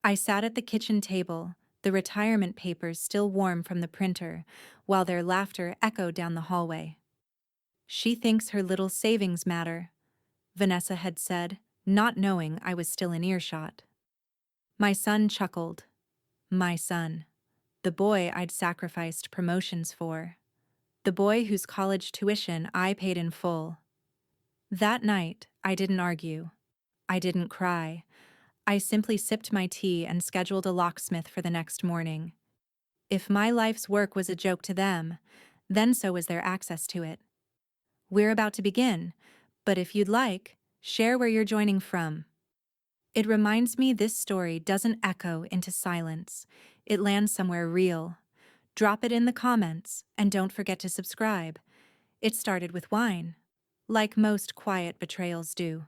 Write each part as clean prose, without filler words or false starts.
I sat at the kitchen table, the retirement papers still warm from the printer, while their laughter echoed down the hallway. She thinks her little savings matter, Vanessa had said, not knowing I was still in earshot. My son chuckled. My son. The boy I'd sacrificed promotions for. The boy whose college tuition I paid in full. That night, I didn't argue. I didn't cry. I simply sipped my tea and scheduled a locksmith for the next morning. If my life's work was a joke to them, then so was their access to it. We're about to begin, but if you'd like, share where you're joining from. It reminds me this story doesn't echo into silence. It lands somewhere real. Drop it in the comments, and don't forget to subscribe. It started with wine, like most quiet betrayals do.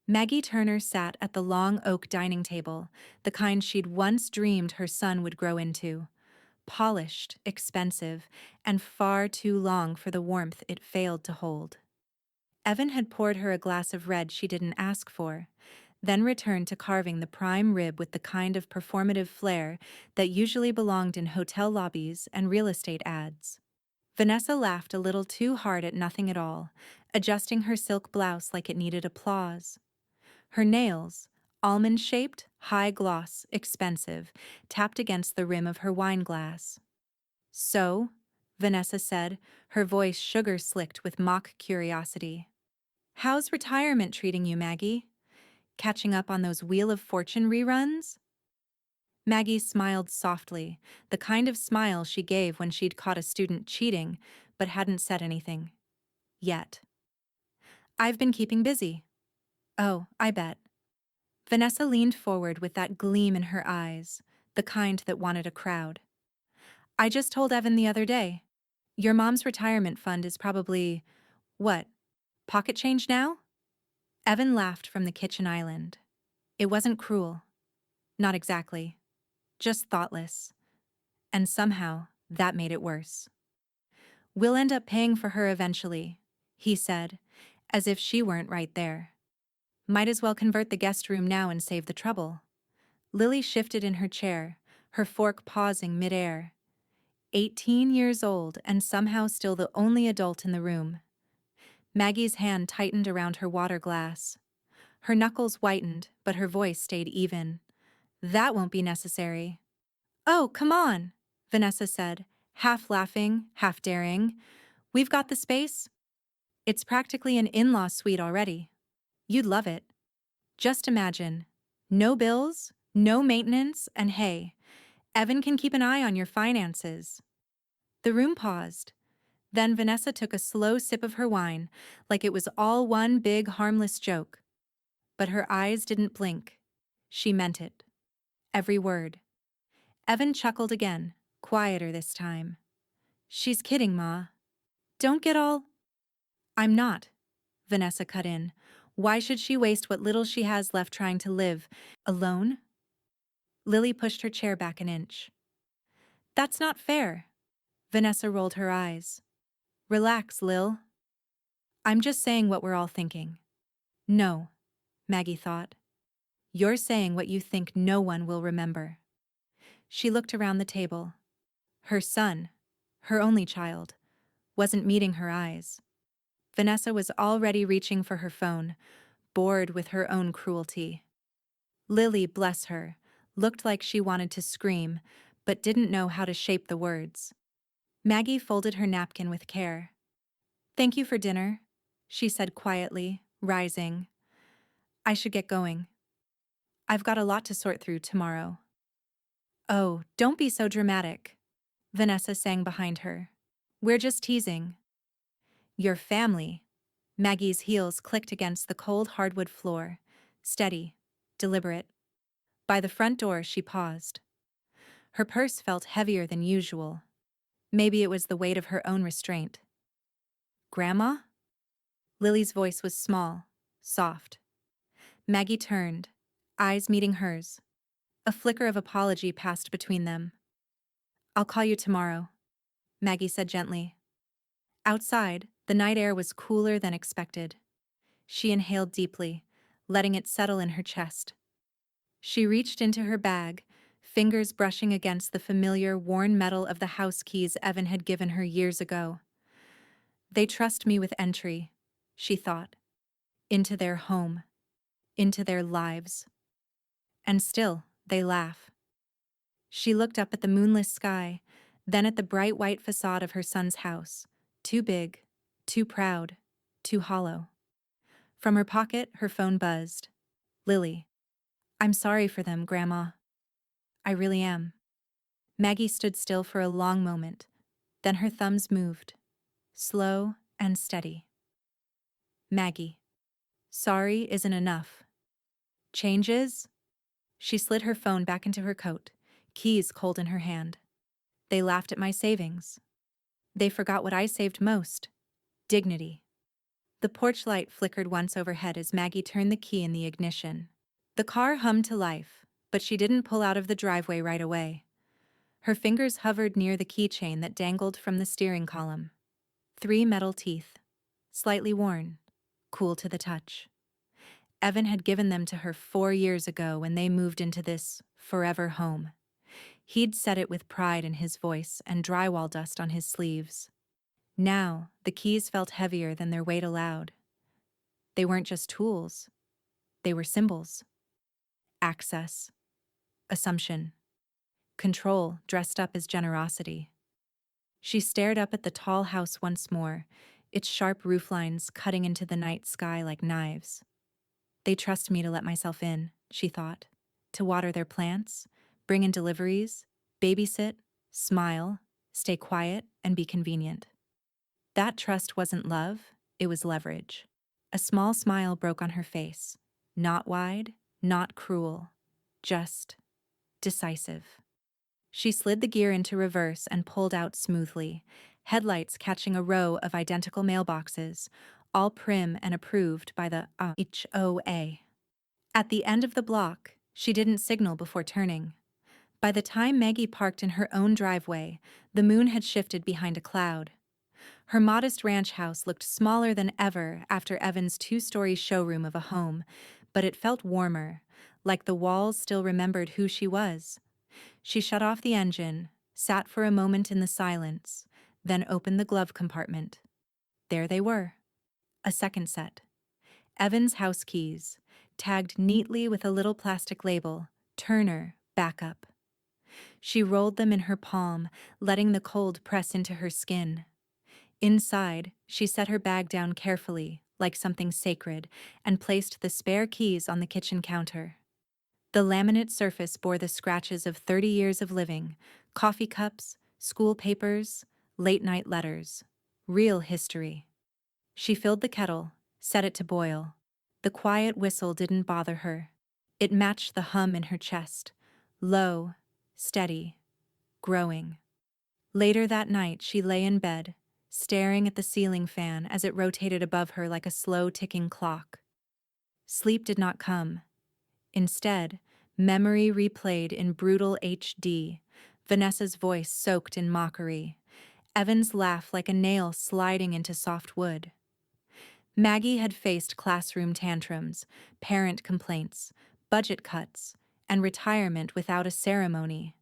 Maggie Turner sat at the long oak dining table, the kind she'd once dreamed her son would grow into. Polished, expensive, and far too long for the warmth it failed to hold. Evan had poured her a glass of red she didn't ask for, then returned to carving the prime rib with the kind of performative flair that usually belonged in hotel lobbies and real estate ads. Vanessa laughed a little too hard at nothing at all, adjusting her silk blouse like it needed applause. Her nails, almond-shaped, high-gloss, expensive, tapped against the rim of her wine glass. "So," Vanessa said, her voice sugar-slicked with mock curiosity. "How's retirement treating you, Maggie? Catching up on those Wheel of Fortune reruns?" Maggie smiled softly, the kind of smile she gave when she'd caught a student cheating but hadn't said anything. Yet. "I've been keeping busy." "Oh, I bet." Vanessa leaned forward with that gleam in her eyes, the kind that wanted a crowd. "I just told Evan the other day. Your mom's retirement fund is probably, what, pocket change now?" Evan laughed from the kitchen island. It wasn't cruel. Not exactly. Just thoughtless. And somehow, that made it worse. "We'll end up paying for her eventually," he said, as if she weren't right there. "Might as well convert the guest room now and save the trouble." Lily shifted in her chair, her fork pausing midair. 18 years old and somehow still the only adult in the room. Maggie's hand tightened around her water glass. Her knuckles whitened, but her voice stayed even. "That won't be necessary." "Oh, come on," Vanessa said, half laughing, half daring. "We've got the space. It's practically an in-law suite already. You'd love it. Just imagine. No bills, no maintenance, and hey, Evan can keep an eye on your finances." The room paused. Then Vanessa took a slow sip of her wine, like it was all one big harmless joke. But her eyes didn't blink. She meant it. Every word. Evan chuckled again, quieter this time. "She's kidding, Ma. Don't get all—" "I'm not," Vanessa cut in. "Why should she waste what little she has left trying to live alone?" Lily pushed her chair back an inch. "That's not fair." Vanessa rolled her eyes. "Relax, Lil. I'm just saying what we're all thinking." "No," Maggie thought. "You're saying what you think no one will remember." She looked around the table. Her son, her only child, wasn't meeting her eyes. Vanessa was already reaching for her phone, bored with her own cruelty. Lily, bless her, looked like she wanted to scream, but didn't know how to shape the words. Maggie folded her napkin with care. "Thank you for dinner," she said quietly, rising. "I should get going. I've got a lot to sort through tomorrow." "Oh, don't be so dramatic," Vanessa sang behind her. "We're just teasing." "Your family." Maggie's heels clicked against the cold hardwood floor, steady, deliberate. By the front door, she paused. Her purse felt heavier than usual. Maybe it was the weight of her own restraint. "Grandma?" Lily's voice was small, soft. Maggie turned, eyes meeting hers. A flicker of apology passed between them. "I'll call you tomorrow," Maggie said gently. Outside, the night air was cooler than expected. She inhaled deeply, letting it settle in her chest. She reached into her bag, fingers brushing against the familiar worn metal of the house keys Evan had given her years ago. They trust me with entry, she thought, into their home, into their lives. And still, they laugh. She looked up at the moonless sky, then at the bright white facade of her son's house, too big, too proud, too hollow. From her pocket, her phone buzzed. Lily. I'm sorry for them, Grandma. I really am. Maggie stood still for a long moment, then her thumbs moved, slow and steady. Maggie. Sorry isn't enough. Changes? She slid her phone back into her coat, keys cold in her hand. They laughed at my savings. They forgot what I saved most. Dignity. The porch light flickered once overhead as Maggie turned the key in the ignition. The car hummed to life, but she didn't pull out of the driveway right away. Her fingers hovered near the keychain that dangled from the steering column. 3 metal teeth. Slightly worn. Cool to the touch. Evan had given them to her 4 years ago when they moved into this forever home. He'd said it with pride in his voice and drywall dust on his sleeves. Now, the keys felt heavier than their weight allowed. They weren't just tools. They were symbols. Access. Assumption. Control dressed up as generosity. She stared up at the tall house once more, its sharp rooflines cutting into the night sky like knives. They trust me to let myself in, she thought, to water their plants, bring in deliveries, babysit, smile, stay quiet, and be convenient. That trust wasn't love, it was leverage. A small smile broke on her face, not wide, not cruel, just decisive. She slid the gear into reverse and pulled out smoothly, headlights catching a row of identical mailboxes, all prim and approved by the HOA. At the end of the block, she didn't signal before turning. By the time Maggie parked in her own driveway, the moon had shifted behind a cloud. Her modest ranch house looked smaller than ever after Evan's 2-story showroom of a home, but it felt warmer, like the walls still remembered who she was. She shut off the engine, sat for a moment in the silence, then opened the glove compartment. There they were. A second set. Evan's house keys, tagged neatly with a little plastic label, Turner, backup. She rolled them in her palm, letting the cold press into her skin. Inside, she set her bag down carefully, like something sacred, and placed the spare keys on the kitchen counter. The laminate surface bore the scratches of 30 years of living, coffee cups, school papers, late-night letters. Real history. She filled the kettle, set it to boil. The quiet whistle didn't bother her. It matched the hum in her chest. Low, steady, growing. Later that night, she lay in bed, staring at the ceiling fan as it rotated above her like a slow-ticking clock. Sleep did not come. Instead, memory replayed in brutal HD, Vanessa's voice soaked in mockery, Evan's laugh like a nail sliding into soft wood. Maggie had faced classroom tantrums, parent complaints, budget cuts, and retirement without a ceremony.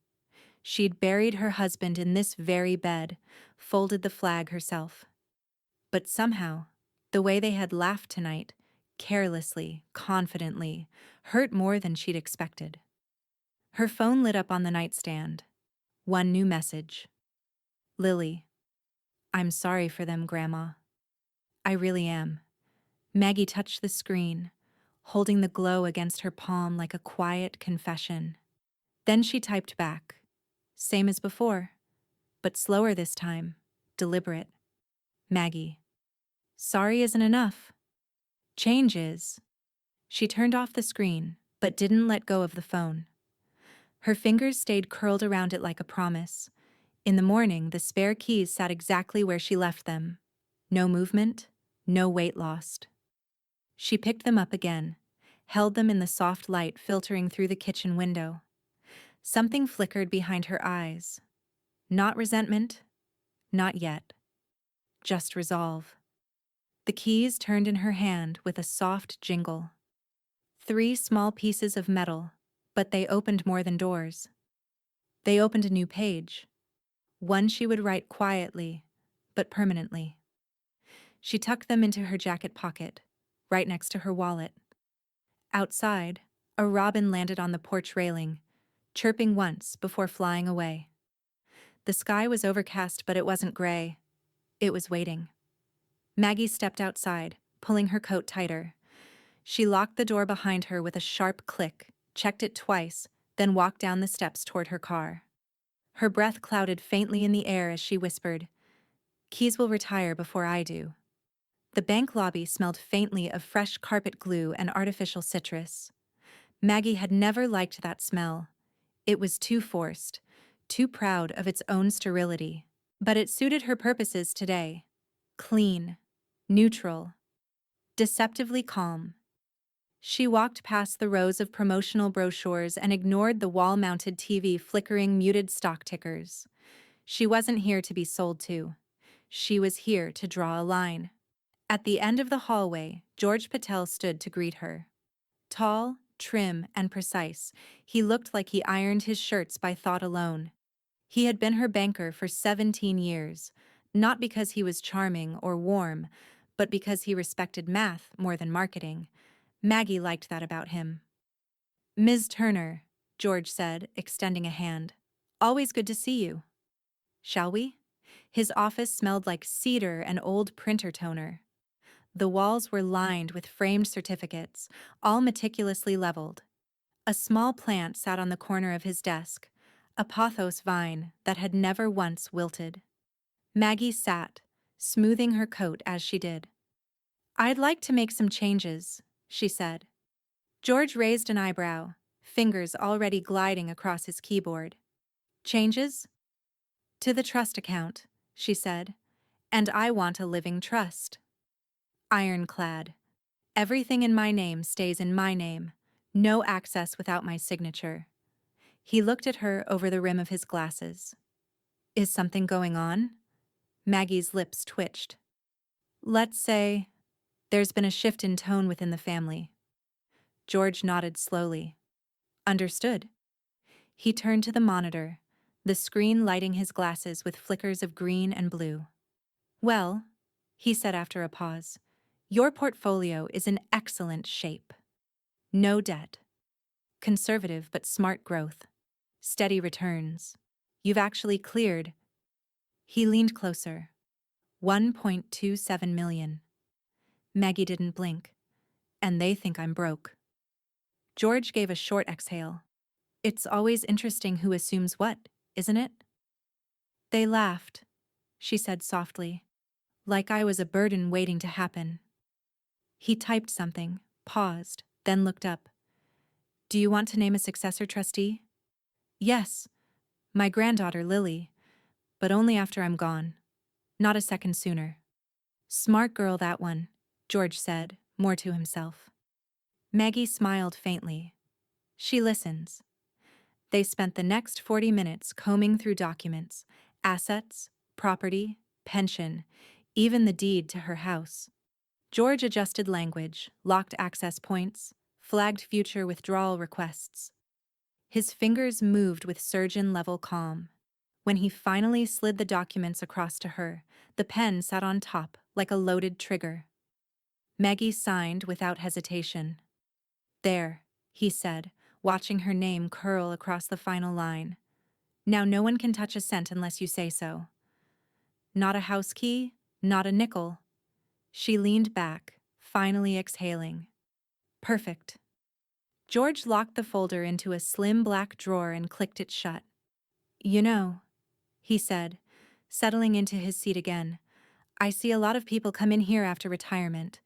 She'd buried her husband in this very bed, folded the flag herself. But somehow, the way they had laughed tonight, carelessly, confidently, hurt more than she'd expected. Her phone lit up on the nightstand. One new message. Lily. I'm sorry for them, Grandma. I really am. Maggie touched the screen, holding the glow against her palm like a quiet confession. Then she typed back. Same as before, but slower this time, deliberate. Maggie. Sorry isn't enough. Change is. She turned off the screen, but didn't let go of the phone. Her fingers stayed curled around it like a promise. In the morning, the spare keys sat exactly where she left them. No movement, no weight lost. She picked them up again, held them in the soft light filtering through the kitchen window. Something flickered behind her eyes. Not resentment, not yet. Just resolve. The keys turned in her hand with a soft jingle. 3 small pieces of metal, But they opened more than doors. They opened a new page. One she would write quietly, but permanently. She tucked them into her jacket pocket, right next to her wallet. Outside, a robin landed on the porch railing, chirping once before flying away. The sky was overcast, but it wasn't gray. It was waiting. Maggie stepped outside, pulling her coat tighter. She locked the door behind her with a sharp click, checked it twice, then walked down the steps toward her car. Her breath clouded faintly in the air as she whispered, "Keys will retire before I do." The bank lobby smelled faintly of fresh carpet glue and artificial citrus. Maggie had never liked that smell. It was too forced, too proud of its own sterility. But it suited her purposes today. Clean, neutral, deceptively calm. She walked past the rows of promotional brochures and ignored the wall-mounted TV flickering muted stock tickers. She wasn't here to be sold to. She was here to draw a line. At the end of the hallway, George Patel stood to greet her. Tall, trim, and precise, he looked like he ironed his shirts by thought alone. He had been her banker for 17 years, not because he was charming or warm, but because he respected math more than marketing. Maggie liked that about him. "Ms. Turner," George said, extending a hand. "Always good to see you. Shall we?" His office smelled like cedar and old printer toner. The walls were lined with framed certificates, all meticulously leveled. A small plant sat on the corner of his desk, a pothos vine that had never once wilted. Maggie sat, smoothing her coat as she did. "I'd like to make some changes," she said. George raised an eyebrow, fingers already gliding across his keyboard. "Changes?" "To the trust account," she said. "And I want a living trust. Ironclad. Everything in my name stays in my name. No access without my signature." He looked at her over the rim of his glasses. "Is something going on?" Maggie's lips twitched. "Let's say there's been a shift in tone within the family." George nodded slowly. "Understood." He turned to the monitor, the screen lighting his glasses with flickers of green and blue. "Well," he said after a pause, "your portfolio is in excellent shape. No debt. Conservative but smart growth. Steady returns. You've actually cleared." He leaned closer. 1.27 million. Maggie didn't blink. "And they think I'm broke." George gave a short exhale. "It's always interesting who assumes what, isn't it?" "They laughed," she said softly, "like I was a burden waiting to happen." He typed something, paused, then looked up. "Do you want to name a successor trustee?" "Yes. My granddaughter Lily. But only after I'm gone. Not a second sooner." "Smart girl, that one," George said, more to himself. Maggie smiled faintly. "She listens." They spent the next 40 minutes combing through documents, assets, property, pension, even the deed to her house. George adjusted language, locked access points, flagged future withdrawal requests. His fingers moved with surgeon-level calm. When he finally slid the documents across to her, the pen sat on top like a loaded trigger. Maggie signed without hesitation. "There," he said, watching her name curl across the final line. "Now no one can touch a cent unless you say so." Not a house key, not a nickel. She leaned back, finally exhaling. "Perfect." George locked the folder into a slim black drawer and clicked it shut. "You know," he said, settling into his seat again, "I see a lot of people come in here after retirement.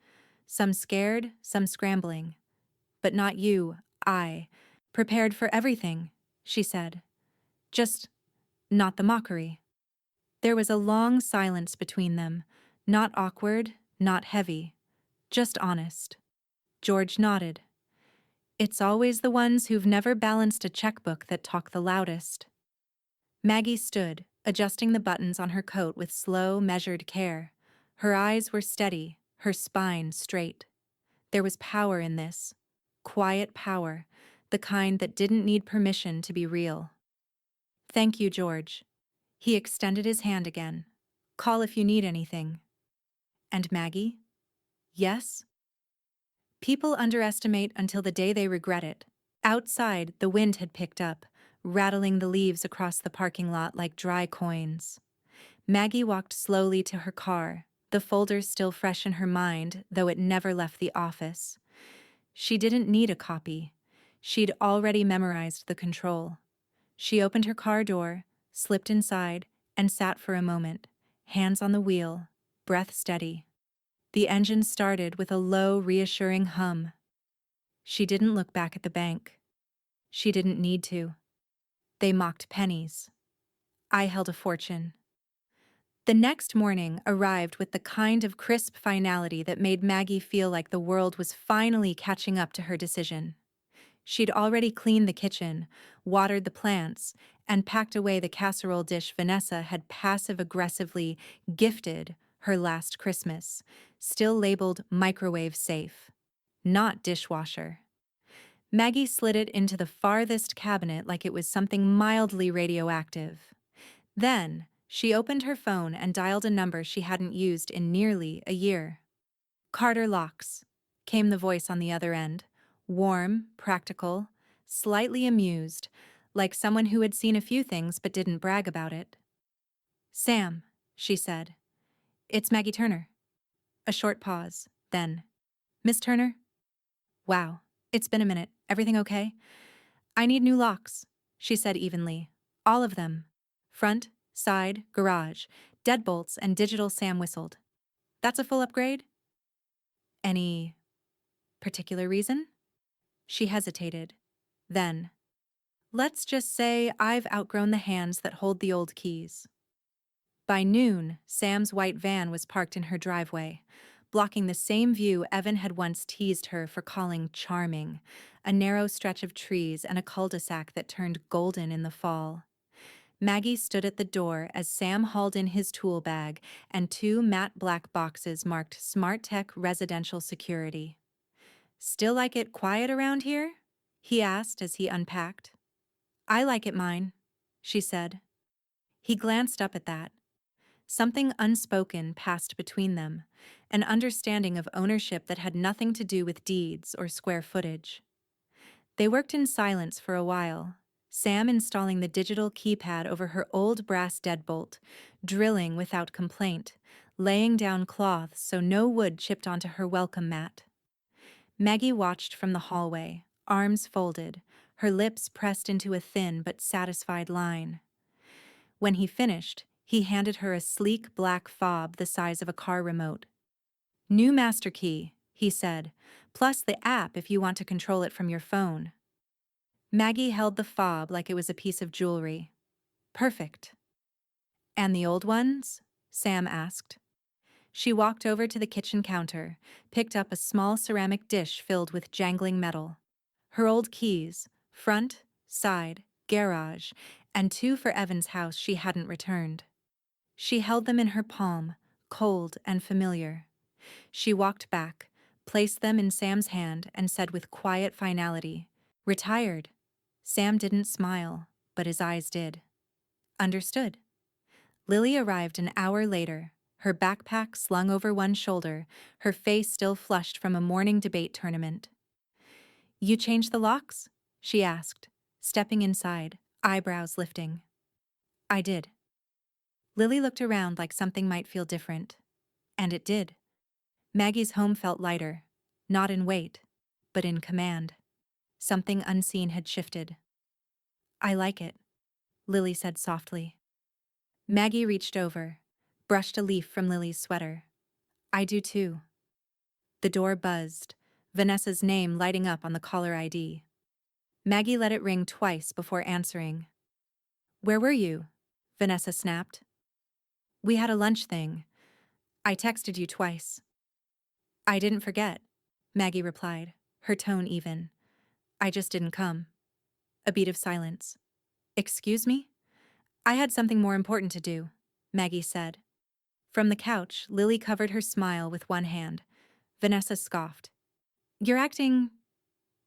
Some scared, some scrambling. But not you, I. Prepared for everything," she said. "Just not the mockery." There was a long silence between them, not awkward, not heavy, just honest. George nodded. "It's always the ones who've never balanced a checkbook that talk the loudest." Maggie stood, adjusting the buttons on her coat with slow, measured care. Her eyes were steady, her spine straight. There was power in this. Quiet power, the kind that didn't need permission to be real. "Thank you, George." He extended his hand again. "Call if you need anything." "And Maggie?" "Yes?" People underestimate until the day they regret it. Outside, the wind had picked up, rattling the leaves across the parking lot like dry coins. Maggie walked slowly to her car, the folder still fresh in her mind, though it never left the office. She didn't need a copy. She'd already memorized the control. She opened her car door, slipped inside, and sat for a moment, hands on the wheel, breath steady. The engine started with a low, reassuring hum. She didn't look back at the bank. She didn't need to. They mocked pennies. I held a fortune. The next morning arrived with the kind of crisp finality that made Maggie feel like the world was finally catching up to her decision. She'd already cleaned the kitchen, watered the plants, and packed away the casserole dish Vanessa had passive-aggressively gifted her last Christmas, still labeled microwave safe, not dishwasher. Maggie slid it into the farthest cabinet like it was something mildly radioactive. Then, she opened her phone and dialed a number she hadn't used in nearly a year. "Carter Locks," came the voice on the other end, warm, practical, slightly amused, like someone who had seen a few things but didn't brag about it. "Sam," she said. "It's Maggie Turner." A short pause, then, "Miss Turner?" "Wow, it's been a minute. Everything okay?" "I need new locks," she said evenly. "All of them. Front, side, garage, deadbolts, and digital." Sam whistled. "That's a full upgrade?" "Any particular reason?" She hesitated. Then, "Let's just say I've outgrown the hands that hold the old keys." By noon, Sam's white van was parked in her driveway, blocking the same view Evan had once teased her for calling charming, a narrow stretch of trees and a cul-de-sac that turned golden in the fall. Maggie stood at the door as Sam hauled in his tool bag and two matte black boxes marked Smart Tech Residential Security. "Still like it quiet around here?" he asked as he unpacked. "I like it mine," she said. He glanced up at that. Something unspoken passed between them, an understanding of ownership that had nothing to do with deeds or square footage. They worked in silence for a while, Sam installing the digital keypad over her old brass deadbolt, drilling without complaint, laying down cloths so no wood chipped onto her welcome mat. Maggie watched from the hallway, arms folded, her lips pressed into a thin but satisfied line. When he finished, he handed her a sleek black fob the size of a car remote. "New master key," he said, "plus the app if you want to control it from your phone." Maggie held the fob like it was a piece of jewelry. "Perfect." "And the old ones?" Sam asked. She walked over to the kitchen counter, picked up a small ceramic dish filled with jangling metal. Her old keys, front, side, garage, and two for Evan's house she hadn't returned. She held them in her palm, cold and familiar. She walked back, placed them in Sam's hand, and said with quiet finality, "Retired." Sam didn't smile, but his eyes did. "Understood." Lily arrived an hour later, her backpack slung over one shoulder, her face still flushed from a morning debate tournament. "You changed the locks?" she asked, stepping inside, eyebrows lifting. "I did." Lily looked around like something might feel different. And it did. Maggie's home felt lighter, not in weight, but in command. Something unseen had shifted. "I like it," Lily said softly. Maggie reached over, brushed a leaf from Lily's sweater. "I do too." The door buzzed, Vanessa's name lighting up on the caller ID. Maggie let it ring twice before answering. "Where were you?" Vanessa snapped. "We had a lunch thing. I texted you twice." "I didn't forget," Maggie replied, her tone even. "I just didn't come." A beat of silence. "Excuse me?" "I had something more important to do," Maggie said. From the couch, Lily covered her smile with one hand. Vanessa scoffed. "You're acting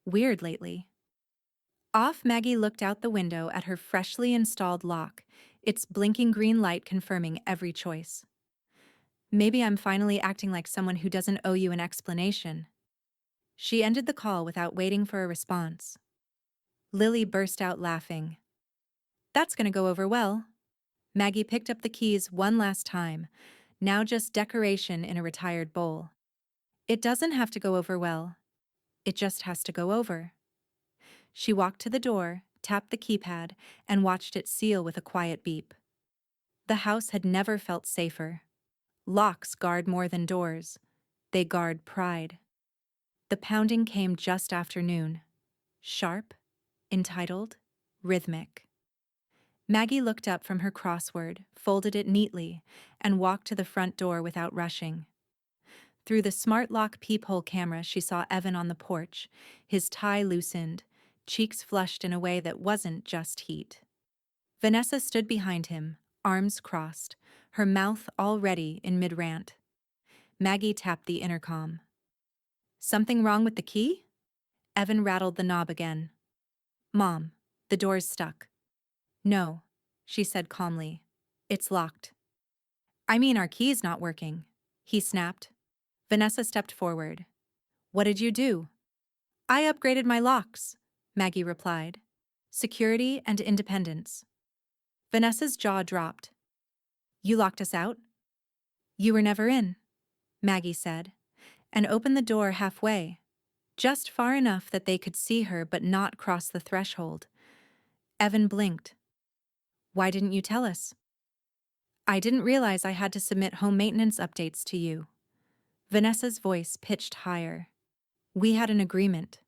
weird lately." Off, Maggie looked out the window at her freshly installed lock, its blinking green light confirming every choice. Maybe I'm finally acting like someone who doesn't owe you an explanation. She ended the call without waiting for a response. Lily burst out laughing. That's gonna go over well. Maggie picked up the keys one last time, now just decoration in a retired bowl. It doesn't have to go over well. It just has to go over. She walked to the door, tapped the keypad, and watched it seal with a quiet beep. The house had never felt safer. Locks guard more than doors. They guard pride. The pounding came just after noon. Sharp, entitled, rhythmic. Maggie looked up from her crossword, folded it neatly, and walked to the front door without rushing. Through the smart lock peephole camera, she saw Evan on the porch, his tie loosened, cheeks flushed in a way that wasn't just heat. Vanessa stood behind him, arms crossed, her mouth already in mid-rant. Maggie tapped the intercom. Something wrong with the key? Evan rattled the knob again. Mom, the door's stuck. No, she said calmly. It's locked. I mean, our key's not working, he snapped. Vanessa stepped forward. What did you do? I upgraded my locks, Maggie replied. Security and independence. Vanessa's jaw dropped. You locked us out? You were never in, Maggie said, and opened the door halfway, just far enough that they could see her but not cross the threshold. Evan blinked. Why didn't you tell us? I didn't realize I had to submit home maintenance updates to you. Vanessa's voice pitched higher. We had an agreement.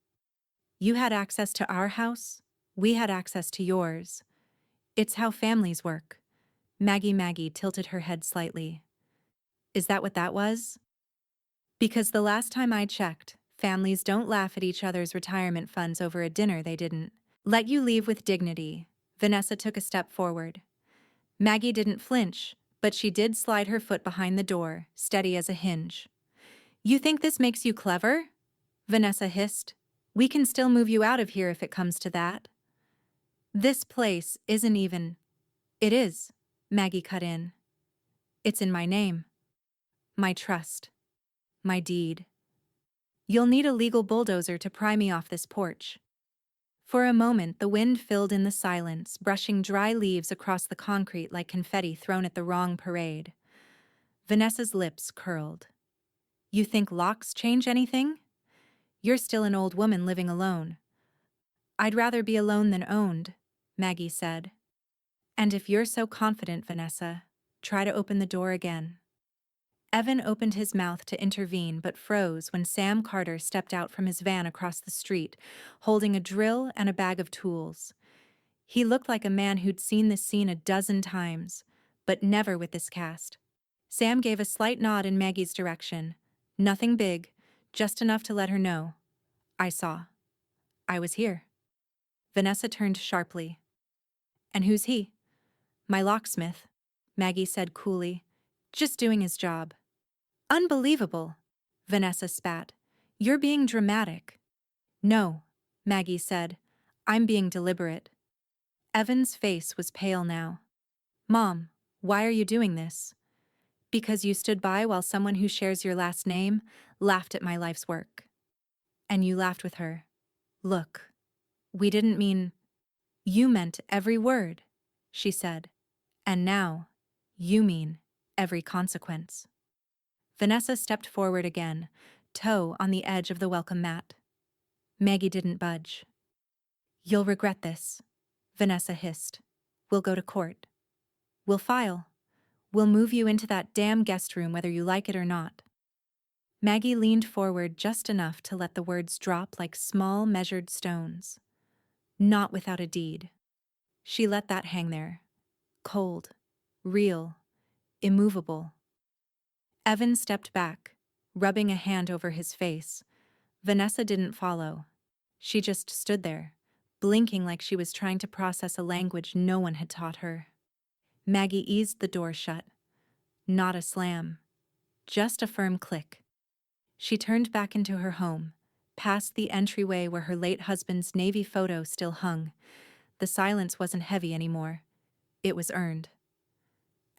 You had access to our house, we had access to yours. It's how families work. Maggie tilted her head slightly. Is that what that was? Because the last time I checked, families don't laugh at each other's retirement funds over a dinner they didn't let you leave with dignity. Vanessa took a step forward. Maggie didn't flinch, but she did slide her foot behind the door, steady as a hinge. You think this makes you clever? Vanessa hissed. We can still move you out of here if it comes to that. This place isn't even. It is, Maggie cut in. It's in my name. My trust. My deed. You'll need a legal bulldozer to pry me off this porch. For a moment, the wind filled in the silence, brushing dry leaves across the concrete like confetti thrown at the wrong parade. Vanessa's lips curled. You think locks change anything? You're still an old woman living alone. I'd rather be alone than owned, Maggie said. And if you're so confident, Vanessa, try to open the door again. Evan opened his mouth to intervene but froze when Sam Carter stepped out from his van across the street, holding a drill and a bag of tools. He looked like a man who'd seen this scene a dozen times, but never with this cast. Sam gave a slight nod in Maggie's direction. Nothing big, just enough to let her know. I saw. I was here. Vanessa turned sharply. And who's he? My locksmith, Maggie said coolly. Just doing his job. Unbelievable, Vanessa spat. You're being dramatic. No, Maggie said. I'm being deliberate. Evan's face was pale now. Mom, why are you doing this? Because you stood by while someone who shares your last name laughed at my life's work. And you laughed with her. Look, we didn't mean. You meant every word, she said. And now, you mean every consequence. Vanessa stepped forward again, toe on the edge of the welcome mat. Maggie didn't budge. You'll regret this, Vanessa hissed. We'll go to court. We'll file. We'll move you into that damn guest room whether you like it or not. Maggie leaned forward just enough to let the words drop like small measured stones. Not without a deed. She let that hang there. Cold. Real. Immovable. Evan stepped back, rubbing a hand over his face. Vanessa didn't follow. She just stood there, blinking like she was trying to process a language no one had taught her. Maggie eased the door shut. Not a slam. Just a firm click. She turned back into her home, past the entryway where her late husband's Navy photo still hung. The silence wasn't heavy anymore. It was earned.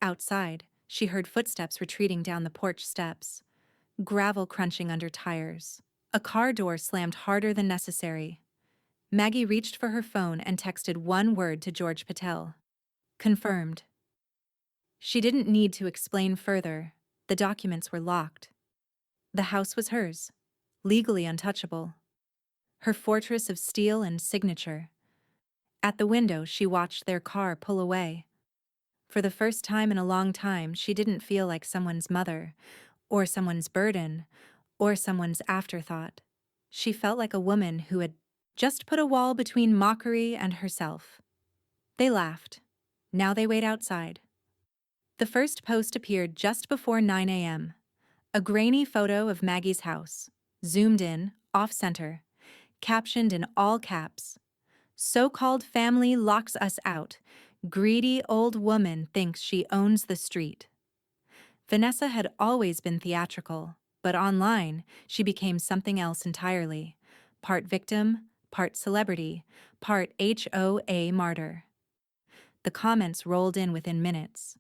Outside, she heard footsteps retreating down the porch steps, gravel crunching under tires. A car door slammed harder than necessary. Maggie reached for her phone and texted one word to George Patel. Confirmed. She didn't need to explain further. The documents were locked. The house was hers, legally untouchable. Her fortress of steel and signature. At the window, she watched their car pull away. For the first time in a long time, she didn't feel like someone's mother, or someone's burden, or someone's afterthought. She felt like a woman who had just put a wall between mockery and herself. They laughed. Now they wait outside. The first post appeared just before 9 a.m. A grainy photo of Maggie's house, zoomed in, off-center, captioned in all caps. So-called family locks us out. Greedy old woman thinks she owns the street. Vanessa had always been theatrical, but online, she became something else entirely. Part victim, part celebrity, part HOA martyr. The comments rolled in within minutes.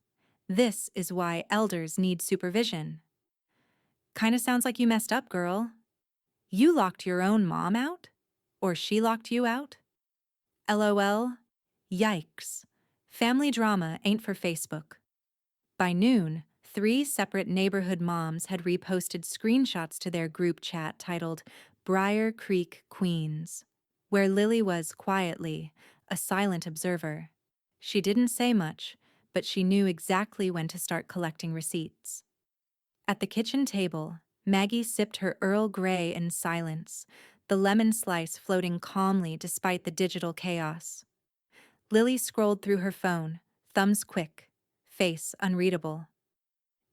This is why elders need supervision. Kinda sounds like you messed up, girl. You locked your own mom out? Or she locked you out? LOL. Yikes. Family drama ain't for Facebook. By noon, 3 separate neighborhood moms had reposted screenshots to their group chat titled Briar Creek Queens, where Lily was quietly a silent observer. She didn't say much, but she knew exactly when to start collecting receipts. At the kitchen table, Maggie sipped her Earl Grey in silence, the lemon slice floating calmly despite the digital chaos. Lily scrolled through her phone, thumbs quick, face unreadable.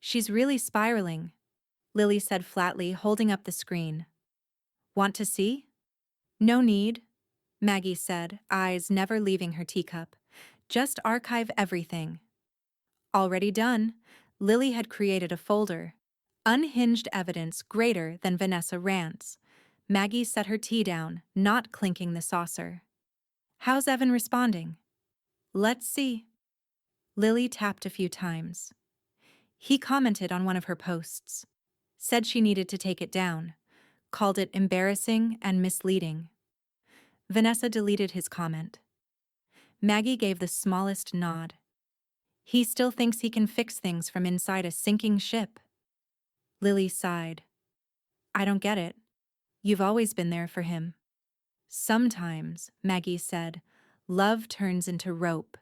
She's really spiraling, Lily said flatly, holding up the screen. Want to see? No need, Maggie said, eyes never leaving her teacup. Just archive everything. Already done, Lily had created a folder. Unhinged evidence greater than Vanessa rants. Maggie set her tea down, not clinking the saucer. How's Evan responding? Let's see. Lily tapped a few times. He commented on one of her posts. Said she needed to take it down. Called it embarrassing and misleading. Vanessa deleted his comment. Maggie gave the smallest nod. He still thinks he can fix things from inside a sinking ship. Lily sighed. I don't get it. You've always been there for him. Sometimes, Maggie said, love turns into rope.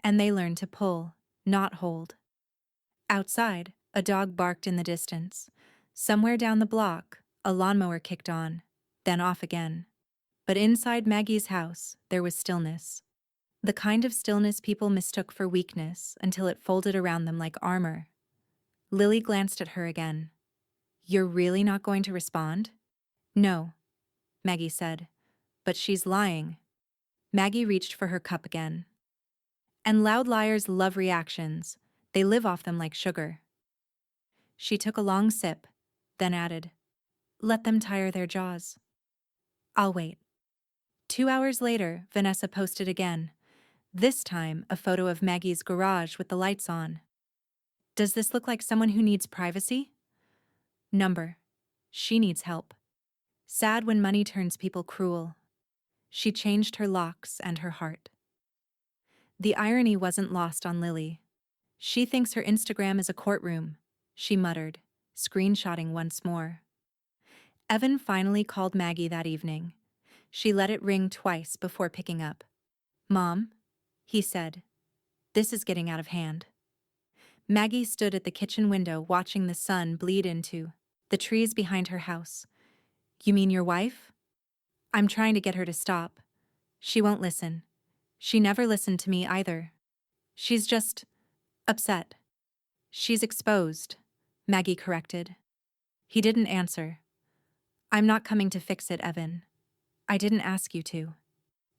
And they learn to pull, not hold. Outside, a dog barked in the distance. Somewhere down the block, a lawnmower kicked on, then off again. But inside Maggie's house, there was stillness. The kind of stillness people mistook for weakness until it folded around them like armor. Lily glanced at her again. You're really not going to respond? No, Maggie said. But she's lying. Maggie reached for her cup again. And loud liars love reactions. They live off them like sugar. She took a long sip, then added, let them tire their jaws. I'll wait. 2 hours later, Vanessa posted again. This time, a photo of Maggie's garage with the lights on. Does this look like someone who needs privacy? Number. She needs help. Sad when money turns people cruel. She changed her locks and her heart. The irony wasn't lost on Lily. She thinks her Instagram is a courtroom, she muttered, screenshotting once more. Evan finally called Maggie that evening. She let it ring twice before picking up. Mom, he said, this is getting out of hand. Maggie stood at the kitchen window watching the sun bleed into the trees behind her house. You mean your wife? I'm trying to get her to stop. She won't listen. She never listened to me either. She's just upset. She's exposed, Maggie corrected. He didn't answer. I'm not coming to fix it, Evan. I didn't ask you to.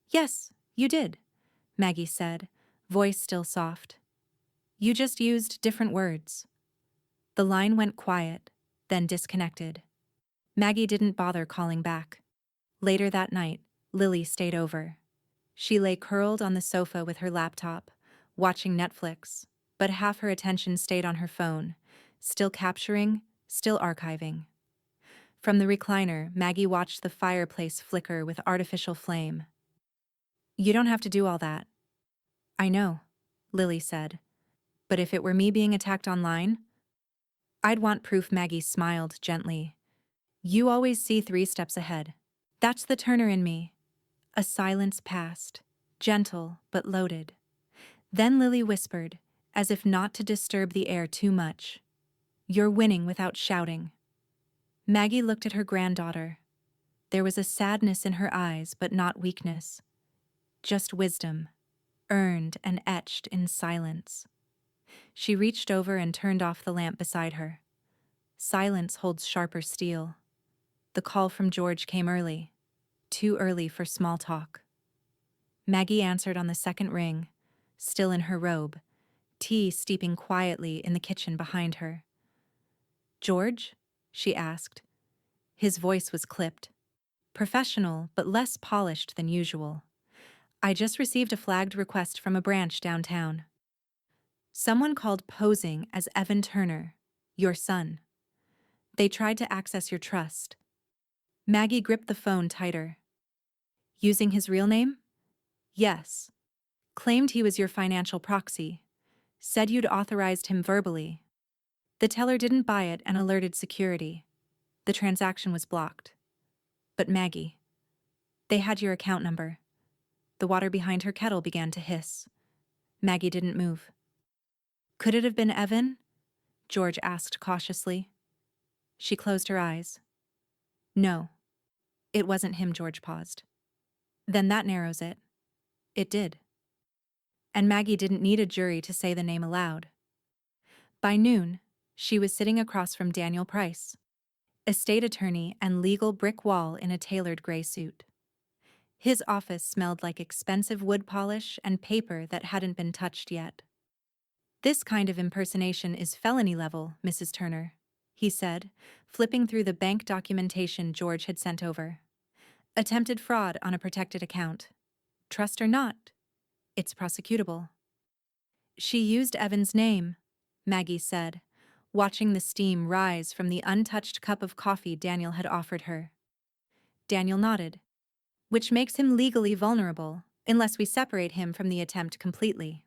Yes, you did, Maggie said, voice still soft. You just used different words. The line went quiet, then disconnected. Maggie didn't bother calling back. Later that night, Lily stayed over. She lay curled on the sofa with her laptop, watching Netflix, but half her attention stayed on her phone, still capturing, still archiving. From the recliner, Maggie watched the fireplace flicker with artificial flame. "You don't have to do all that." "I know," Lily said. "But if it were me being attacked online, I'd want proof." Maggie smiled gently. "You always see 3 steps ahead. That's the Turner in me." A silence passed, gentle but loaded. Then Lily whispered, as if not to disturb the air too much, "You're winning without shouting." Maggie looked at her granddaughter. There was a sadness in her eyes, but not weakness. Just wisdom, earned and etched in silence. She reached over and turned off the lamp beside her. Silence holds sharper steel. The call from George came early, too early for small talk. Maggie answered on the second ring, still in her robe, tea steeping quietly in the kitchen behind her. "George?" she asked. His voice was clipped. Professional, but less polished than usual. "I just received a flagged request from a branch downtown. Someone called posing as Evan Turner, your son. They tried to access your trust." Maggie gripped the phone tighter. "Using his real name?" "Yes. Claimed he was your financial proxy. Said you'd authorized him verbally. The teller didn't buy it and alerted security. The transaction was blocked." "But Maggie, they had your account number." The water behind her kettle began to hiss. Maggie didn't move. "Could it have been Evan?" George asked cautiously. She closed her eyes. "No, it wasn't him." George paused. "Then that narrows it." It did. And Maggie didn't need a jury to say the name aloud. By noon, she was sitting across from Daniel Price, estate attorney and legal brick wall in a tailored gray suit. His office smelled like expensive wood polish and paper that hadn't been touched yet. "This kind of impersonation is felony level, Mrs. Turner," he said, flipping through the bank documentation George had sent over. "Attempted fraud on a protected account. Trust or not, it's prosecutable." "She used Evan's name," Maggie said, watching the steam rise from the untouched cup of coffee Daniel had offered her. Daniel nodded. "Which makes him legally vulnerable, unless we separate him from the attempt completely.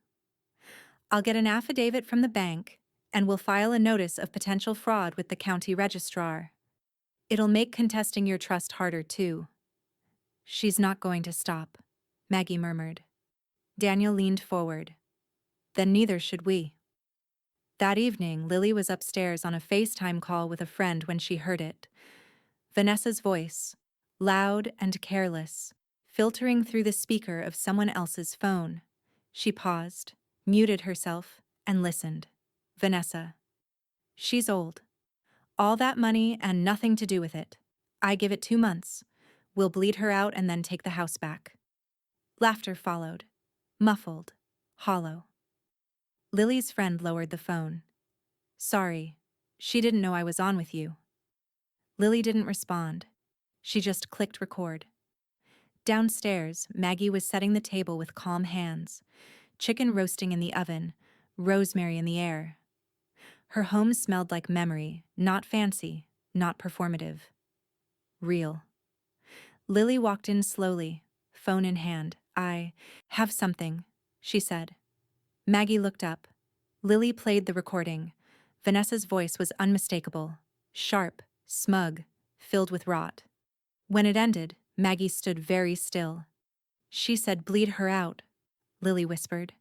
I'll get an affidavit from the bank, and we'll file a notice of potential fraud with the county registrar. It'll make contesting your trust harder, too." "She's not going to stop," Maggie murmured. Daniel leaned forward. "Then neither should we." That evening, Lily was upstairs on a FaceTime call with a friend when she heard it. Vanessa's voice, loud and careless, filtering through the speaker of someone else's phone. She paused, muted herself, and listened. "Vanessa. She's old. All that money and nothing to do with it. I give it 2 months. We'll bleed her out and then take the house back." Laughter followed. Muffled. Hollow. Lily's friend lowered the phone. "Sorry. She didn't know I was on with you." Lily didn't respond. She just clicked record. Downstairs, Maggie was setting the table with calm hands, chicken roasting in the oven, rosemary in the air. Her home smelled like memory, not fancy, not performative. Real. Lily walked in slowly, phone in hand. "I have something," she said. Maggie looked up. Lily played the recording. Vanessa's voice was unmistakable, sharp, smug, filled with rot. When it ended, Maggie stood very still. "She said bleed her out," Lily whispered.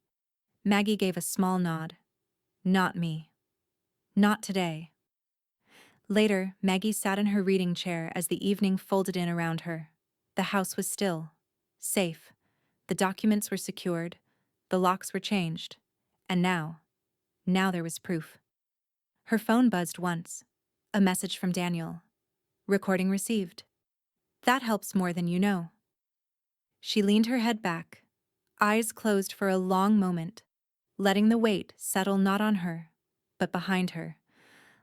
Maggie gave a small nod. "Not me. Not today." Later, Maggie sat in her reading chair as the evening folded in around her. The house was still, safe. The documents were secured, the locks were changed, and now there was proof. Her phone buzzed once. A message from Daniel. "Recording received." "That helps more than you know." She leaned her head back, eyes closed for a long moment, letting the weight settle not on her, but behind her,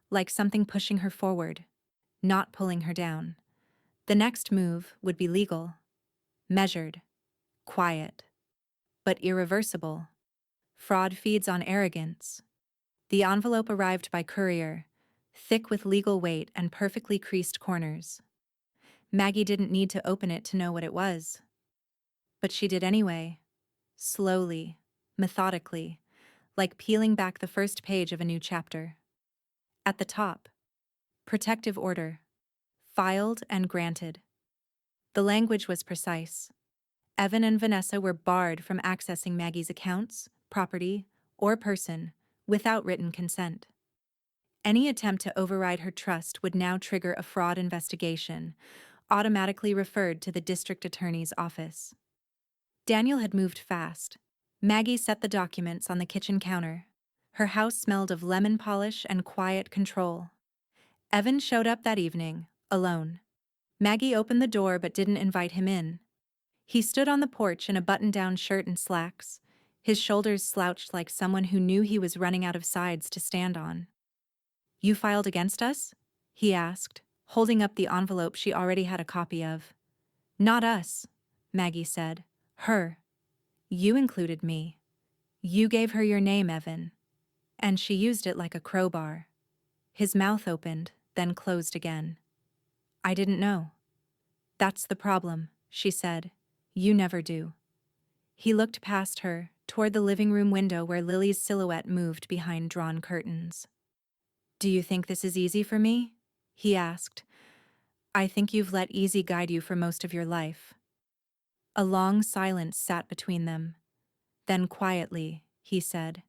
like something pushing her forward. not pulling her down. The next move would be legal, measured, quiet, but irreversible. Fraud feeds on arrogance. The envelope arrived by courier, thick with legal weight and perfectly creased corners. Maggie didn't need to open it to know what it was. But she did anyway, slowly, methodically, like peeling back the first page of a new chapter. At the top, protective order, filed and granted. The language was precise. Evan and Vanessa were barred from accessing Maggie's accounts, property, or person without written consent. Any attempt to override her trust would now trigger a fraud investigation, automatically referred to the district attorney's office. Daniel had moved fast. Maggie set the documents on the kitchen counter. Her house smelled of lemon polish and quiet control. Evan showed up that evening, alone. Maggie opened the door but didn't invite him in. He stood on the porch in a button-down shirt and slacks, his shoulders slouched like someone who knew he was running out of sides to stand on. "You filed against us?" he asked, holding up the envelope she already had a copy of. "Not us," Maggie said. "Her. You included me. You gave her your name, Evan. And she used it like a crowbar." His mouth opened, then closed again. "I didn't know." "That's the problem," she said. "You never do." He looked past her, toward the living room window where Lily's silhouette moved behind drawn curtains. "Do you think this is easy for me?" he asked. "I think you've let easy guide you for most of your life." A long silence sat between them. Then quietly, he said,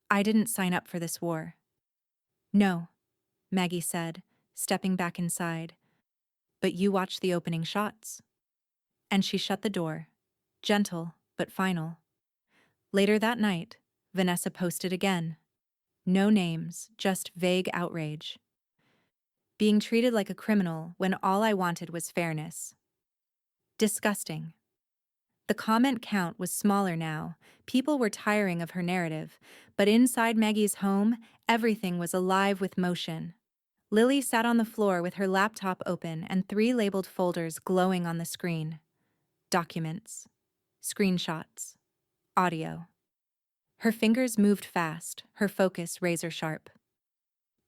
"I didn't sign up for this war." "No," Maggie said, stepping back inside. "But you watched the opening shots." And she shut the door, gentle but final. Later that night, Vanessa posted again. No names, just vague outrage. "Being treated like a criminal when all I wanted was fairness. Disgusting." The comment count was smaller now. People were tiring of her narrative, but inside Maggie's home, everything was alive with motion. Lily sat on the floor with her laptop open and 3 labeled folders glowing on the screen. Documents, screenshots, audio. Her fingers moved fast, her focus razor sharp.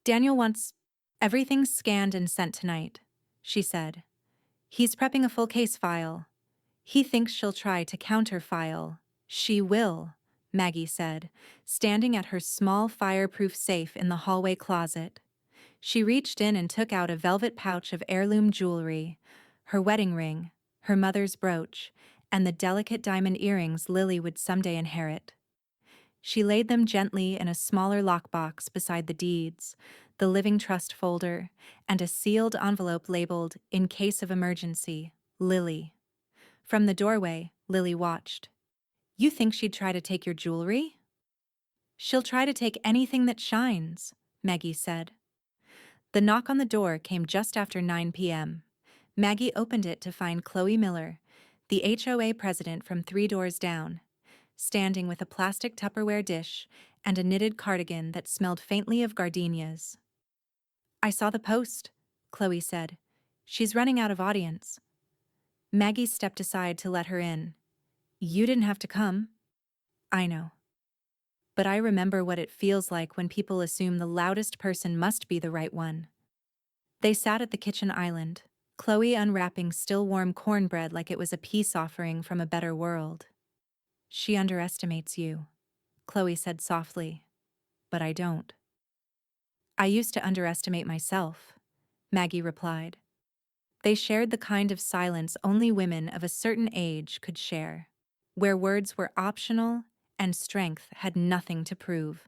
"Daniel wants everything scanned and sent tonight," she said. "He's prepping a full case file. He thinks she'll try to counterfile." "She will," Maggie said, standing at her small fireproof safe in the hallway closet. She reached in and took out a velvet pouch of heirloom jewelry, her wedding ring, her mother's brooch, and the delicate diamond earrings Lily would someday inherit. She laid them gently in a smaller lockbox beside the deeds, the living trust folder, and a sealed envelope labeled, "In case of emergency, Lily." From the doorway, Lily watched. "You think she'd try to take your jewelry?" "She'll try to take anything that shines," Maggie said. The knock on the door came just after 9 p.m. Maggie opened it to find Chloe Miller, the HOA president from 3 doors down, standing with a plastic Tupperware dish and a knitted cardigan that smelled faintly of gardenias. "I saw the post," Chloe said. "She's running out of audience." Maggie stepped aside to let her in. "You didn't have to come." "I know. But I remember what it feels like when people assume the loudest person must be the right one." They sat at the kitchen island, Chloe unwrapping still warm cornbread like it was a peace offering from a better world. "She underestimates you," Chloe said softly. "But I don't." "I used to underestimate myself," Maggie replied. They shared the kind of silence only women of a certain age could share, where words were optional and strength had nothing to prove.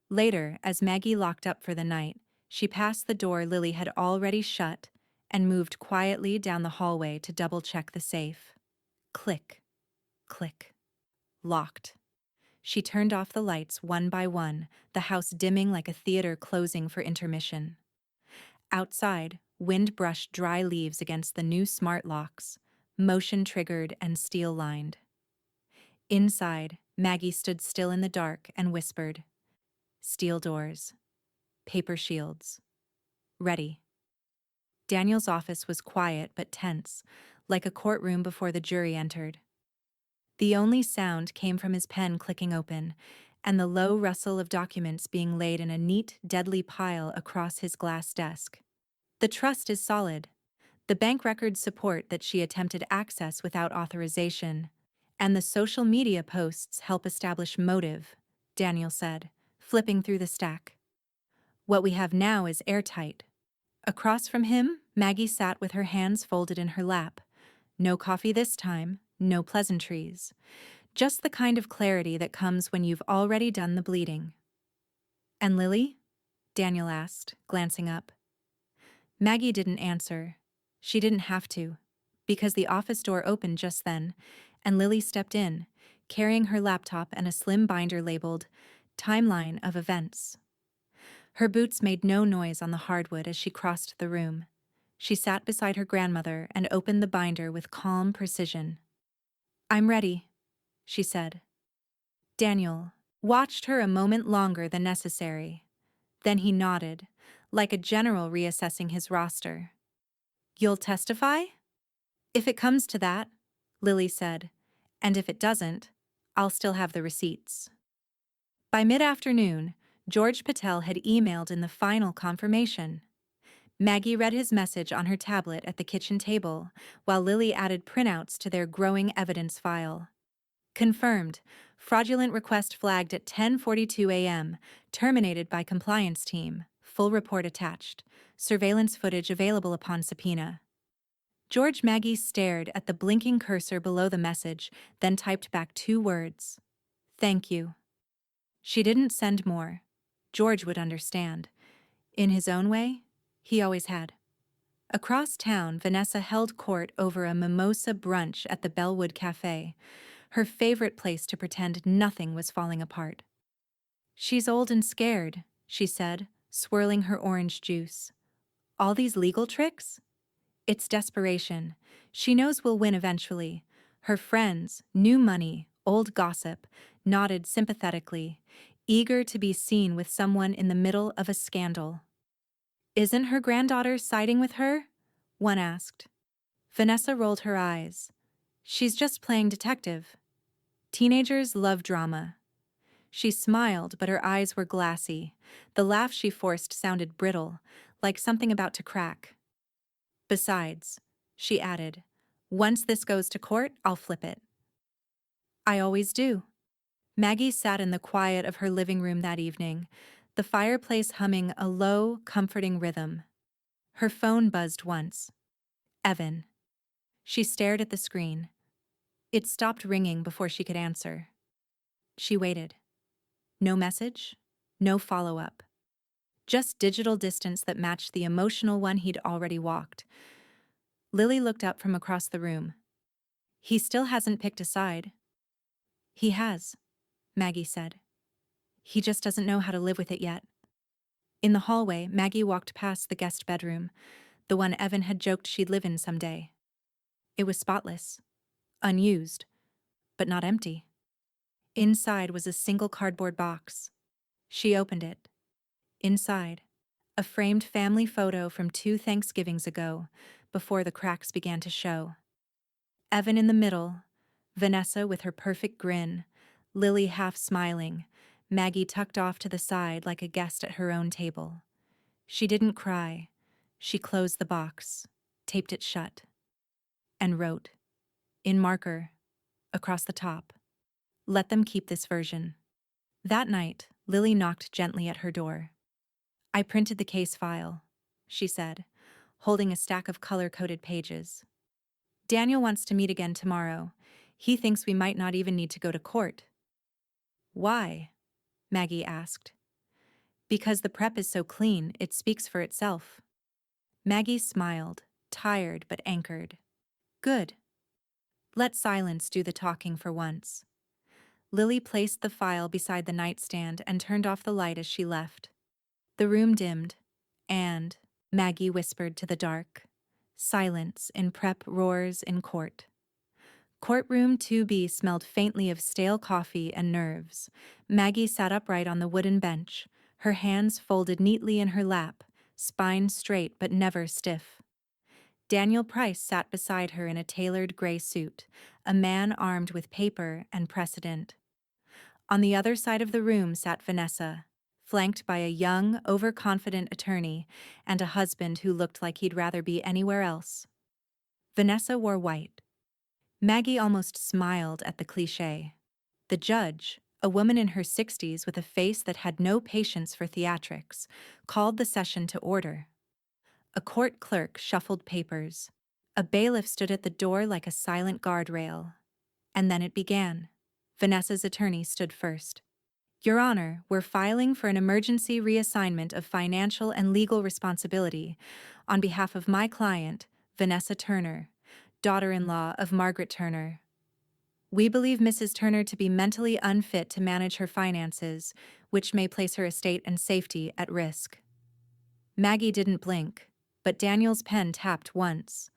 Later, as Maggie locked up for the night, she passed the door Lily had already shut and moved quietly down the hallway to double-check the safe. Click, click. Locked. She turned off the lights one by one, the house dimming like a theater closing for intermission. Outside, wind brushed dry leaves against the new smart locks, motion-triggered and steel-lined. Inside, Maggie stood still in the dark and whispered, "Steel doors. Paper shields. Ready." Daniel's office was quiet but tense, like a courtroom before the jury entered. The only sound came from his pen clicking open, and the low rustle of documents being laid in a neat, deadly pile across his glass desk. The trust is solid. The bank records support that she attempted access without authorization, and the social media posts help establish motive, Daniel said, flipping through the stack. What we have now is airtight. Across from him, Maggie sat with her hands folded in her lap. No coffee this time, no pleasantries. Just the kind of clarity that comes when you've already done the bleeding. And Lily? Daniel asked, glancing up. Maggie didn't answer. She didn't have to, because the office door opened just then, and Lily stepped in, carrying her laptop and a slim binder labeled Timeline of Events. Her boots made no noise on the hardwood as she crossed the room. She sat beside her grandmother and opened the binder with calm precision. "I'm ready," she said. Daniel watched her a moment longer than necessary. Then he nodded, like a general reassessing his roster. "You'll testify?" "If it comes to that," Lily said, "and if it doesn't, I'll still have the receipts." By mid-afternoon, George Patel had emailed in the final confirmation. Maggie read his message on her tablet at the kitchen table, while Lily added printouts to their growing evidence file. Confirmed. Fraudulent request flagged at 10:42 a.m., terminated by compliance team. Full report attached. Surveillance footage available upon subpoena. George Maggie stared at the blinking cursor below the message, then typed back 2 words. "Thank you." She didn't send more. George would understand. In his own way, he always had. Across town, Vanessa held court over a mimosa brunch at the Bellwood Cafe, her favorite place to pretend nothing was falling apart. "She's old and scared," she said, swirling her orange juice. "All these legal tricks?" "It's desperation. She knows we'll win eventually." Her friends, new money, old gossip, nodded sympathetically, eager to be seen with someone in the middle of a scandal. "Isn't her granddaughter siding with her?" one asked. Vanessa rolled her eyes. "She's just playing detective. Teenagers love drama." She smiled, but her eyes were glassy. The laugh she forced sounded brittle, like something about to crack. "Besides," she added, "once this goes to court, I'll flip it." "I always do." Maggie sat in the quiet of her living room that evening, the fireplace humming a low, comforting rhythm. Her phone buzzed once. Evan. She stared at the screen. It stopped ringing before she could answer. She waited. No message, no follow-up. Just digital distance that matched the emotional one he'd already walked. Lily looked up from across the room. "He still hasn't picked a side." "He has," Maggie said. "He just doesn't know how to live with it yet." In the hallway, Maggie walked past the guest bedroom, the one Evan had joked she'd live in someday. It was spotless, unused, but not empty. Inside was a single cardboard box. She opened it. Inside, a framed family photo from 2 Thanksgivings ago, before the cracks began to show. Evan in the middle, Vanessa with her perfect grin, Lily half smiling, Maggie tucked off to the side like a guest at her own table. She didn't cry. She closed the box, taped it shut, and wrote, in marker, across the top, "Let them keep this version." That night, Lily knocked gently at her door. "I printed the case file," she said, holding a stack of color-coded pages. "Daniel wants to meet again tomorrow. He thinks we might not even need to go to court." "Why?" Maggie asked. "Because the prep is so clean, it speaks for itself." Maggie smiled, tired but anchored. "Good. Let silence do the talking for once." Lily placed the file beside the nightstand and turned off the light as she left. The room dimmed, and, Maggie whispered to the dark, silence in prep roars in court. Courtroom 2B smelled faintly of stale coffee and nerves. Maggie sat upright on the wooden bench, her hands folded neatly in her lap, spine straight but never stiff. Daniel Price sat beside her in a tailored gray suit, a man armed with paper and precedent. On the other side of the room sat Vanessa, flanked by a young, overconfident attorney and a husband who looked like he'd rather be anywhere else. Vanessa wore white. Maggie almost smiled at the cliché. The judge, a woman in her 60s with a face that had no patience for theatrics, called the session to order. A court clerk shuffled papers. A bailiff stood at the door like a silent guardrail. And then it began. Vanessa's attorney stood first. Your Honor, we're filing for an emergency reassignment of financial and legal responsibility on behalf of my client, Vanessa Turner, daughter-in-law of Margaret Turner. We believe Mrs. Turner to be mentally unfit to manage her finances, which may place her estate and safety at risk. Maggie didn't blink, but Daniel's pen tapped once,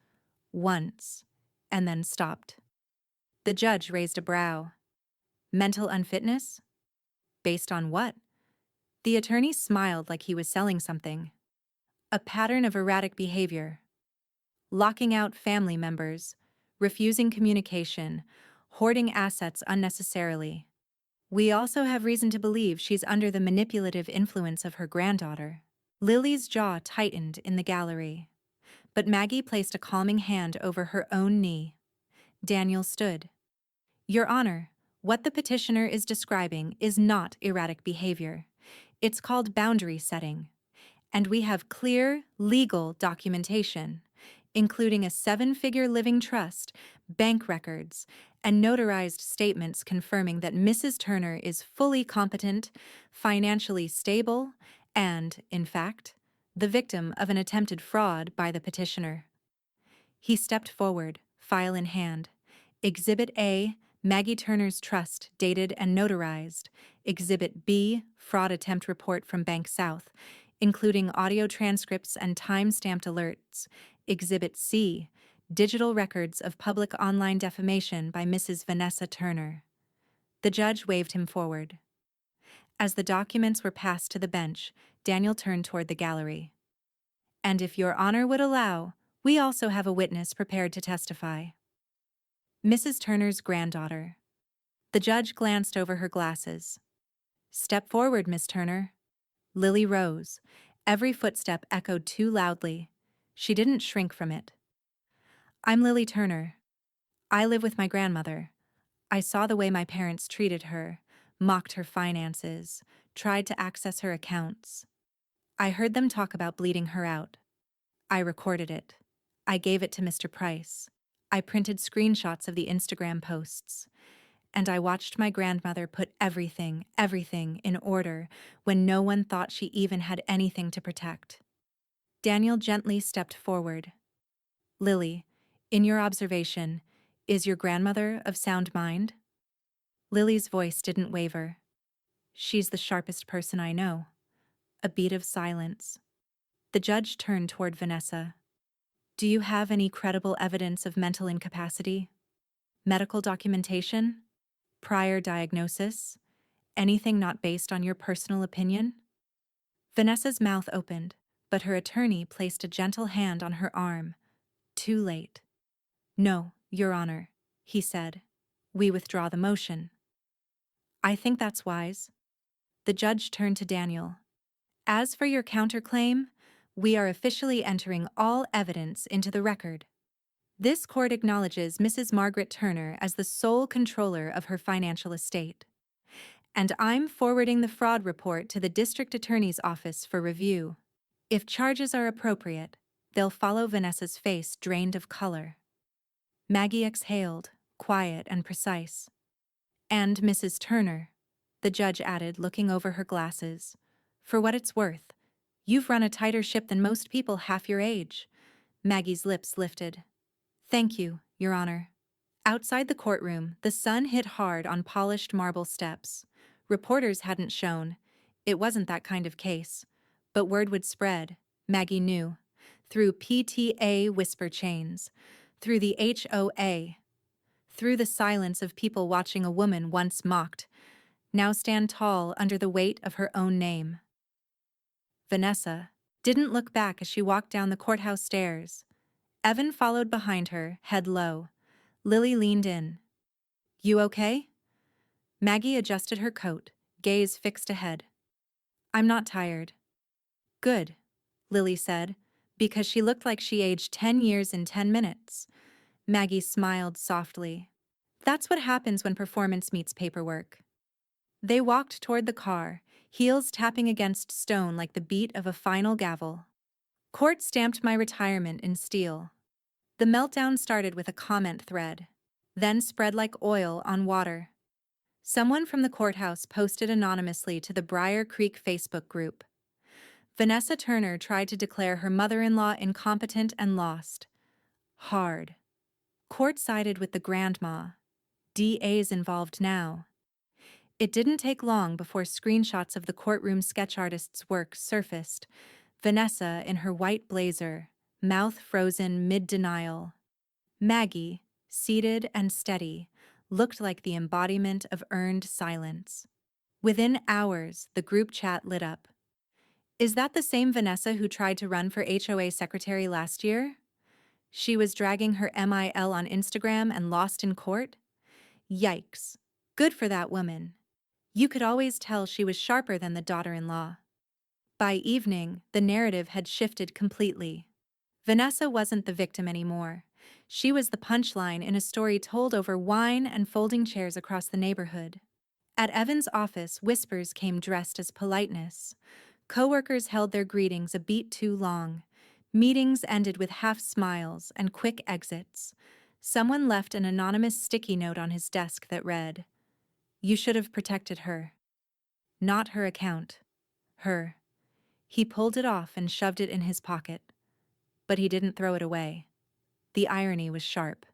and then stopped. The judge raised a brow. Mental unfitness? Based on what? The attorney smiled like he was selling something. A pattern of erratic behavior. Locking out family members, refusing communication, hoarding assets unnecessarily. We also have reason to believe she's under the manipulative influence of her granddaughter. Lily's jaw tightened in the gallery, but Maggie placed a calming hand over her own knee. Daniel stood. Your Honor, what the petitioner is describing is not erratic behavior. It's called boundary setting. And we have clear, legal documentation, including a 7-figure living trust, bank records, and notarized statements confirming that Mrs. Turner is fully competent, financially stable, and, in fact, the victim of an attempted fraud by the petitioner. He stepped forward, file in hand. Exhibit A, Maggie Turner's trust, dated and notarized. Exhibit B, fraud attempt report from Bank South, including audio transcripts and time-stamped alerts. Exhibit C, digital records of public online defamation by Mrs. Vanessa Turner. The judge waved him forward. As the documents were passed to the bench, Daniel turned toward the gallery. And if Your Honor would allow, we also have a witness prepared to testify. Mrs. Turner's granddaughter. The judge glanced over her glasses. Step forward, Miss Turner. Lily rose. Every footstep echoed too loudly. She didn't shrink from it. I'm Lily Turner. I live with my grandmother. I saw the way my parents treated her, mocked her finances, tried to access her accounts. I heard them talk about bleeding her out. I recorded it. I gave it to Mr. Price. I printed screenshots of the Instagram posts. And I watched my grandmother put everything in order when no one thought she even had anything to protect. Daniel gently stepped forward. Lily, in your observation, is your grandmother of sound mind? Lily's voice didn't waver. She's the sharpest person I know. A beat of silence. The judge turned toward Vanessa. Do you have any credible evidence of mental incapacity? Medical documentation? Prior diagnosis? Anything not based on your personal opinion? Vanessa's mouth opened, but her attorney placed a gentle hand on her arm. Too late. No, Your Honor, he said. We withdraw the motion. I think that's wise. The judge turned to Daniel. As for your counterclaim, we are officially entering all evidence into the record. This court acknowledges Mrs. Margaret Turner as the sole controller of her financial estate. And I'm forwarding the fraud report to the district attorney's office for review. If charges are appropriate, they'll follow. Vanessa's face drained of color. Maggie exhaled, quiet and precise. And Mrs. Turner, the judge added, looking over her glasses. For what it's worth, you've run a tighter ship than most people half your age. Maggie's lips lifted. Thank you, Your Honor. Outside the courtroom, the sun hit hard on polished marble steps. Reporters hadn't shown. It wasn't that kind of case. But word would spread, Maggie knew. Through PTA whisper chains. Through the HOA. Through the silence of people watching a woman once mocked, now stand tall under the weight of her own name. Vanessa didn't look back as she walked down the courthouse stairs. Evan followed behind her, head low. Lily leaned in. You okay? Maggie adjusted her coat, gaze fixed ahead. I'm not tired. Good, Lily said, because she looked like she aged 10 years in 10 minutes. Maggie smiled softly. That's what happens when performance meets paperwork. They walked toward the car, heels tapping against stone like the beat of a final gavel. Court stamped my retirement in steel. The meltdown started with a comment thread, then spread like oil on water. Someone from the courthouse posted anonymously to the Briar Creek Facebook group. Vanessa Turner tried to declare her mother-in-law incompetent and lost. Hard. Court sided with the grandma. DA's involved now. It didn't take long before screenshots of the courtroom sketch artist's work surfaced. Vanessa in her white blazer, mouth frozen mid-denial. Maggie, seated and steady, looked like the embodiment of earned silence. Within hours, the group chat lit up. Is that the same Vanessa who tried to run for HOA secretary last year? She was dragging her MIL on Instagram and lost in court? Yikes. Good for that woman. You could always tell she was sharper than the daughter-in-law. By evening, the narrative had shifted completely. Vanessa wasn't the victim anymore. She was the punchline in a story told over wine and folding chairs across the neighborhood. At Evan's office, whispers came dressed as politeness. Coworkers held their greetings a beat too long. Meetings ended with half smiles and quick exits. Someone left an anonymous sticky note on his desk that read, "You should have protected her. Not her account. Her." He pulled it off and shoved it in his pocket. But he didn't throw it away. The irony was sharp.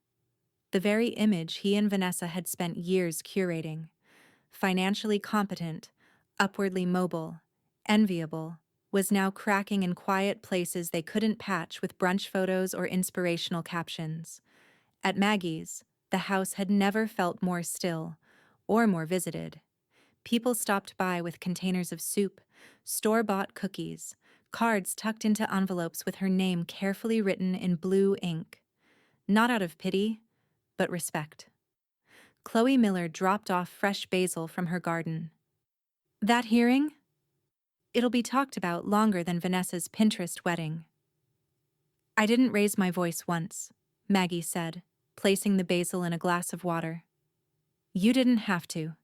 The very image he and Vanessa had spent years curating. Financially competent, upwardly mobile, enviable, was now cracking in quiet places they couldn't patch with brunch photos or inspirational captions. At Maggie's, the house had never felt more still, or more visited. People stopped by with containers of soup, store-bought cookies, cards tucked into envelopes with her name carefully written in blue ink. Not out of pity, but respect. Chloe Miller dropped off fresh basil from her garden. That hearing? It'll be talked about longer than Vanessa's Pinterest wedding. I didn't raise my voice once, Maggie said, placing the basil in a glass of water. You didn't have to.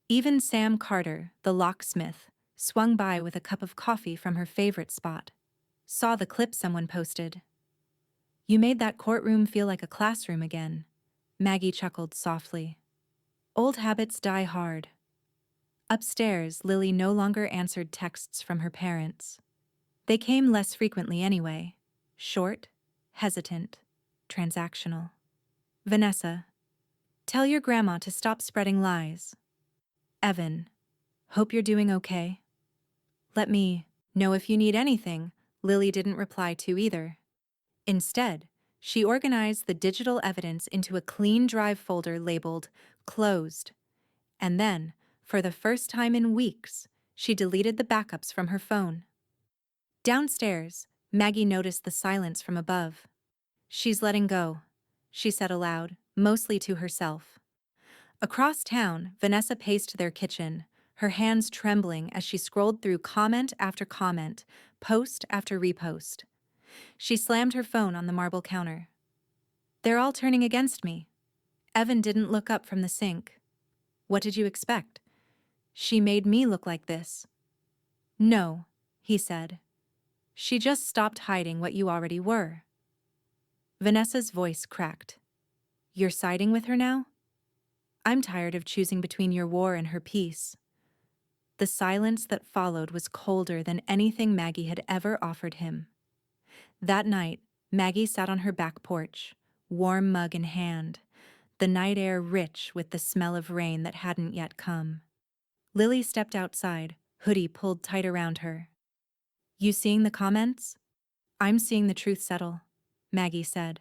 Even Sam Carter, the locksmith, swung by with a cup of coffee from her favorite spot. Saw the clip someone posted. You made that courtroom feel like a classroom again, Maggie chuckled softly. Old habits die hard. Upstairs, Lily no longer answered texts from her parents. They came less frequently anyway. Short, hesitant, transactional. Vanessa, tell your grandma to stop spreading lies. Evan, hope you're doing okay. Let me know if you need anything, Lily didn't reply to either. Instead, she organized the digital evidence into a clean drive folder labeled Closed. And then, for the first time in weeks, she deleted the backups from her phone. Downstairs, Maggie noticed the silence from above. She's letting go, she said aloud, mostly to herself. Across town, Vanessa paced their kitchen, her hands trembling as she scrolled through comment after comment, post after repost. She slammed her phone on the marble counter. They're all turning against me. Evan didn't look up from the sink. What did you expect? She made me look like this. No, he said. She just stopped hiding what you already were. Vanessa's voice cracked. You're siding with her now? I'm tired of choosing between your war and her peace. The silence that followed was colder than anything Maggie had ever offered him. That night, Maggie sat on her back porch, warm mug in hand, the night air rich with the smell of rain that hadn't yet come. Lily stepped outside, hoodie pulled tight around her. You seeing the comments? I'm seeing the truth settle, Maggie said.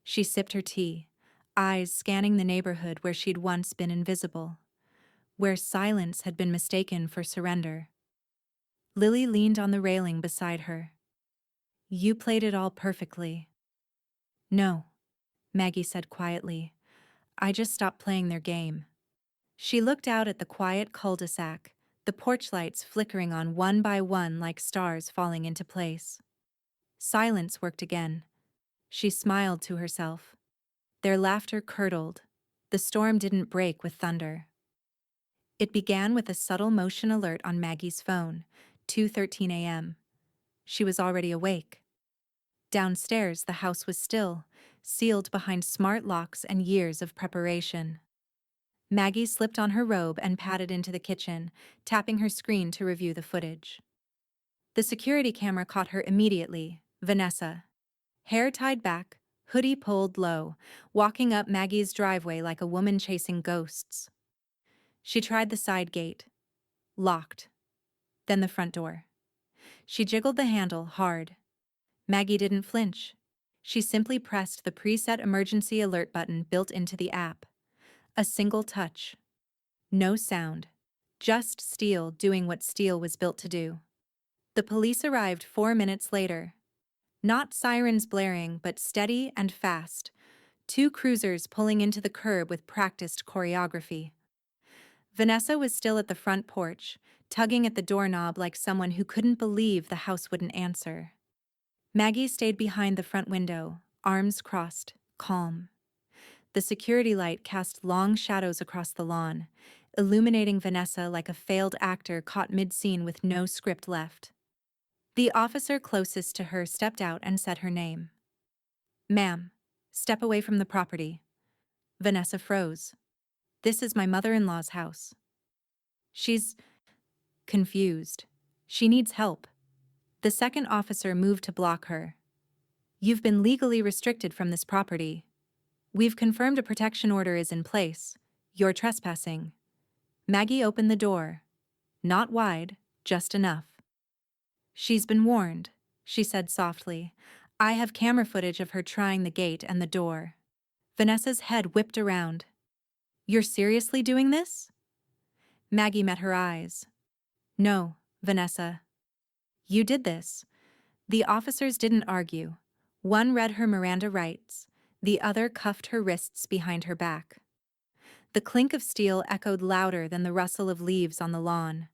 She sipped her tea, eyes scanning the neighborhood where she'd once been invisible, where silence had been mistaken for surrender. Lily leaned on the railing beside her. You played it all perfectly. No, Maggie said quietly. I just stopped playing their game. She looked out at the quiet cul-de-sac, the porch lights flickering on one by one like stars falling into place. Silence worked again. She smiled to herself. Their laughter curdled. The storm didn't break with thunder. It began with a subtle motion alert on Maggie's phone, 2:13 a.m. She was already awake. Downstairs, the house was still, sealed behind smart locks and years of preparation. Maggie slipped on her robe and padded into the kitchen, tapping her screen to review the footage. The security camera caught her immediately, Vanessa. Hair tied back, hoodie pulled low, walking up Maggie's driveway like a woman chasing ghosts. She tried the side gate. Locked. Then the front door. She jiggled the handle hard. Maggie didn't flinch. She simply pressed the preset emergency alert button built into the app. A single touch. No sound. Just steel doing what steel was built to do. The police arrived 4 minutes later. Not sirens blaring, but steady and fast. 2 cruisers pulling into the curb with practiced choreography. Vanessa was still at the front porch, tugging at the doorknob like someone who couldn't believe the house wouldn't answer. Maggie stayed behind the front window, arms crossed, calm. The security light cast long shadows across the lawn, illuminating Vanessa like a failed actor caught mid-scene with no script left. The officer closest to her stepped out and said her name. Ma'am, step away from the property. Vanessa froze. This is my mother-in-law's house. She's confused. She needs help. The second officer moved to block her. You've been legally restricted from this property. We've confirmed a protection order is in place. You're trespassing. Maggie opened the door. Not wide, just enough. She's been warned, she said softly. I have camera footage of her trying the gate and the door. Vanessa's head whipped around. You're seriously doing this? Maggie met her eyes. No, Vanessa. You did this. The officers didn't argue. One read her Miranda rights. The other cuffed her wrists behind her back. The clink of steel echoed louder than the rustle of leaves on the lawn.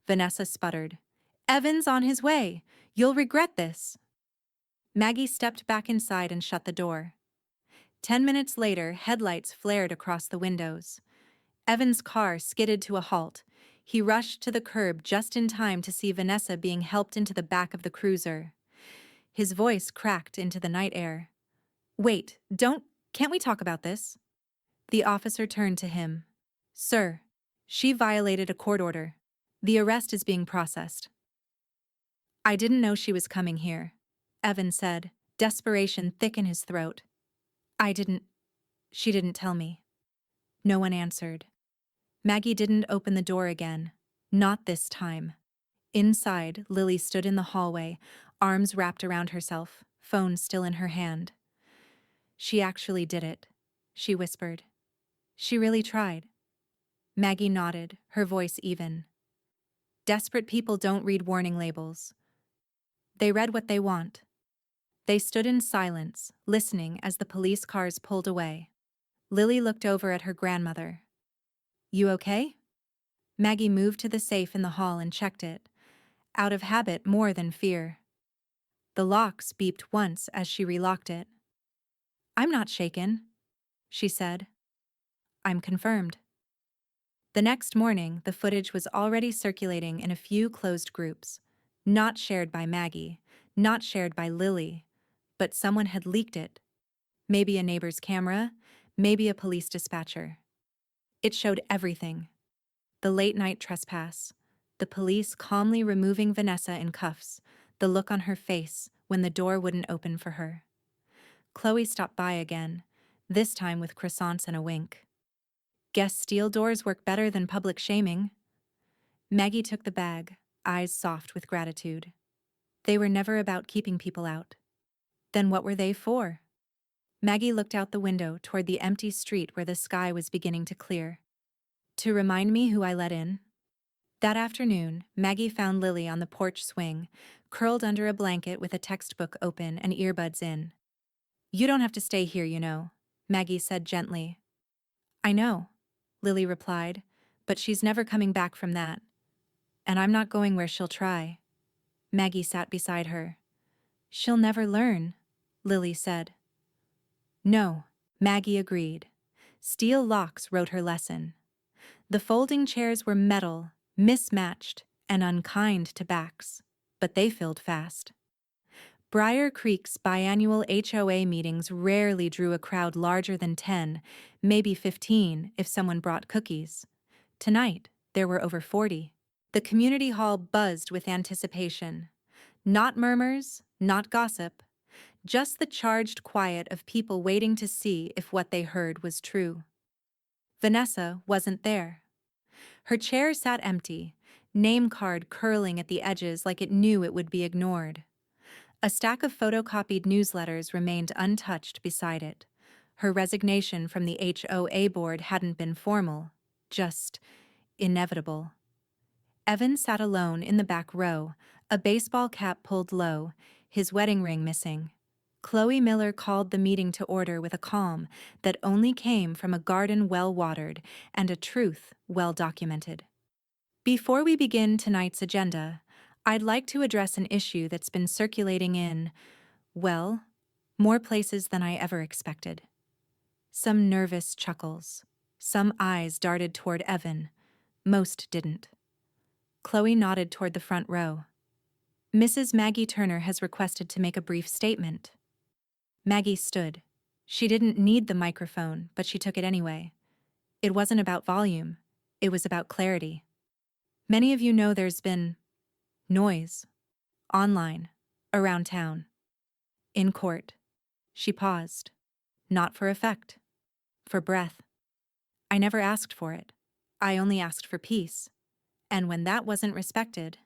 Vanessa sputtered. Evan's on his way. You'll regret this. Maggie stepped back inside and shut the door. 10 minutes later, headlights flared across the windows. Evan's car skidded to a halt. He rushed to the curb just in time to see Vanessa being helped into the back of the cruiser. His voice cracked into the night air. Wait, can't we talk about this? The officer turned to him. Sir, she violated a court order. The arrest is being processed. I didn't know she was coming here, Evan said, desperation thick in his throat. She didn't tell me. No one answered. Maggie didn't open the door again. Not this time. Inside, Lily stood in the hallway, arms wrapped around herself, phone still in her hand. She actually did it, she whispered. She really tried. Maggie nodded, her voice even. Desperate people don't read warning labels. They read what they want. They stood in silence, listening as the police cars pulled away. Lily looked over at her grandmother. You okay? Maggie moved to the safe in the hall and checked it, out of habit more than fear. The locks beeped once as she relocked it. I'm not shaken, she said. I'm confirmed. The next morning, the footage was already circulating in a few closed groups, not shared by Maggie, not shared by Lily, but someone had leaked it. Maybe a neighbor's camera, maybe a police dispatcher. It showed everything. The late-night trespass, the police calmly removing Vanessa in cuffs, the look on her face when the door wouldn't open for her. Chloe stopped by again, this time with croissants and a wink. Guess steel doors work better than public shaming. Maggie took the bag, eyes soft with gratitude. They were never about keeping people out. Then what were they for? Maggie looked out the window toward the empty street where the sky was beginning to clear. To remind me who I let in? That afternoon, Maggie found Lily on the porch swing, curled under a blanket with a textbook open and earbuds in. You don't have to stay here, Maggie said gently. I know, Lily replied, but she's never coming back from that. And I'm not going where she'll try. Maggie sat beside her. She'll never learn, Lily said. No, Maggie agreed. Steel locks wrote her lesson. The folding chairs were metal, mismatched, and unkind to backs, but they filled fast. Briar Creek's biannual HOA meetings rarely drew a crowd larger than 10, maybe 15 if someone brought cookies. Tonight, there were over 40. The community hall buzzed with anticipation. Not murmurs, not gossip, just the charged quiet of people waiting to see if what they heard was true. Vanessa wasn't there. Her chair sat empty, name card curling at the edges like it knew it would be ignored. A stack of photocopied newsletters remained untouched beside it. Her resignation from the HOA board hadn't been formal, just inevitable. Evan sat alone in the back row, a baseball cap pulled low, his wedding ring missing. Chloe Miller called the meeting to order with a calm that only came from a garden well-watered and a truth well-documented. Before we begin tonight's agenda, I'd like to address an issue that's been circulating in, well, more places than I ever expected. Some nervous chuckles. Some eyes darted toward Evan. Most didn't. Chloe nodded toward the front row. Mrs. Maggie Turner has requested to make a brief statement. Maggie stood. She didn't need the microphone, but she took it anyway. It wasn't about volume. It was about clarity. Many of you know there's been noise. Online. Around town. In court. She paused. Not for effect. For breath. I never asked for it. I only asked for peace. And when that wasn't respected,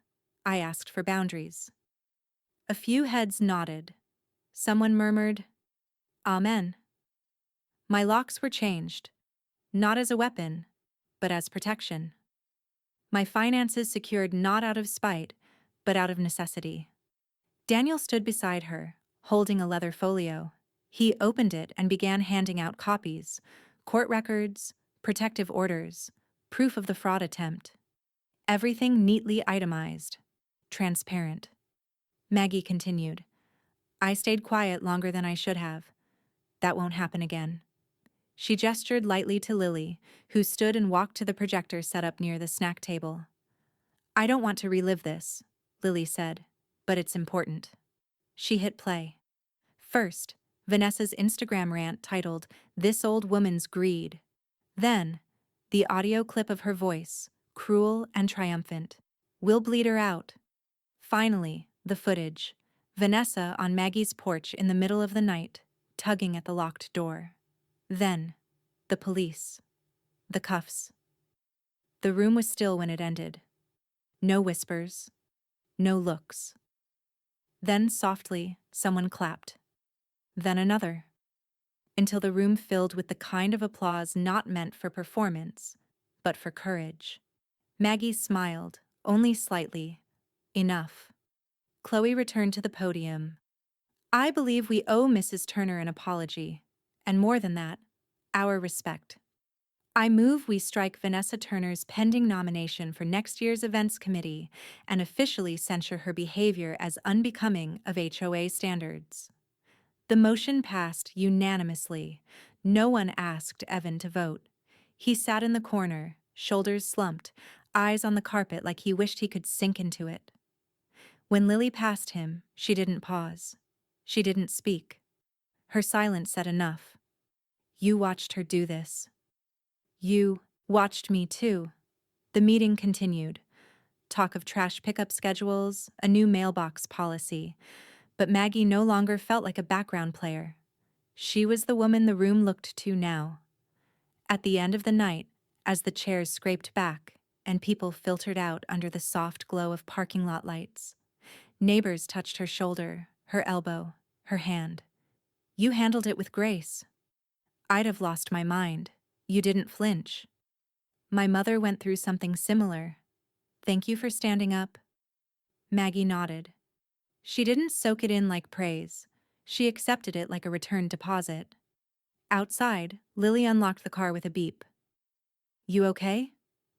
I asked for boundaries. A few heads nodded. Someone murmured, Amen. My locks were changed, not as a weapon, but as protection. My finances secured not out of spite, but out of necessity. Daniel stood beside her, holding a leather folio. He opened it and began handing out copies, court records, protective orders, proof of the fraud attempt. Everything neatly itemized, transparent. Maggie continued, I stayed quiet longer than I should have. That won't happen again. She gestured lightly to Lily, who stood and walked to the projector set up near the snack table. I don't want to relive this, Lily said, but it's important. She hit play. First, Vanessa's Instagram rant titled, This Old Woman's Greed. Then, the audio clip of her voice, cruel and triumphant. We'll bleed her out. Finally, the footage. Vanessa on Maggie's porch in the middle of the night, tugging at the locked door. Then, the police. The cuffs. The room was still when it ended. No whispers. No looks. Then softly, someone clapped. Then another. Until the room filled with the kind of applause not meant for performance, but for courage. Maggie smiled, only slightly. Enough. Chloe returned to the podium. I believe we owe Mrs. Turner an apology, and more than that, our respect. I move we strike Vanessa Turner's pending nomination for next year's events committee and officially censure her behavior as unbecoming of HOA standards. The motion passed unanimously. No one asked Evan to vote. He sat in the corner, shoulders slumped, eyes on the carpet like he wished he could sink into it. When Lily passed him, she didn't pause. She didn't speak. Her silence said enough. You watched her do this. You watched me too. The meeting continued. Talk of trash pickup schedules, a new mailbox policy. But Maggie no longer felt like a background player. She was the woman the room looked to now. At the end of the night, as the chairs scraped back and people filtered out under the soft glow of parking lot lights, neighbors touched her shoulder, her elbow, her hand. You handled it with grace. I'd have lost my mind. You didn't flinch. My mother went through something similar. Thank you for standing up. Maggie nodded. She didn't soak it in like praise. She accepted it like a returned deposit. Outside, Lily unlocked the car with a beep. "You okay?"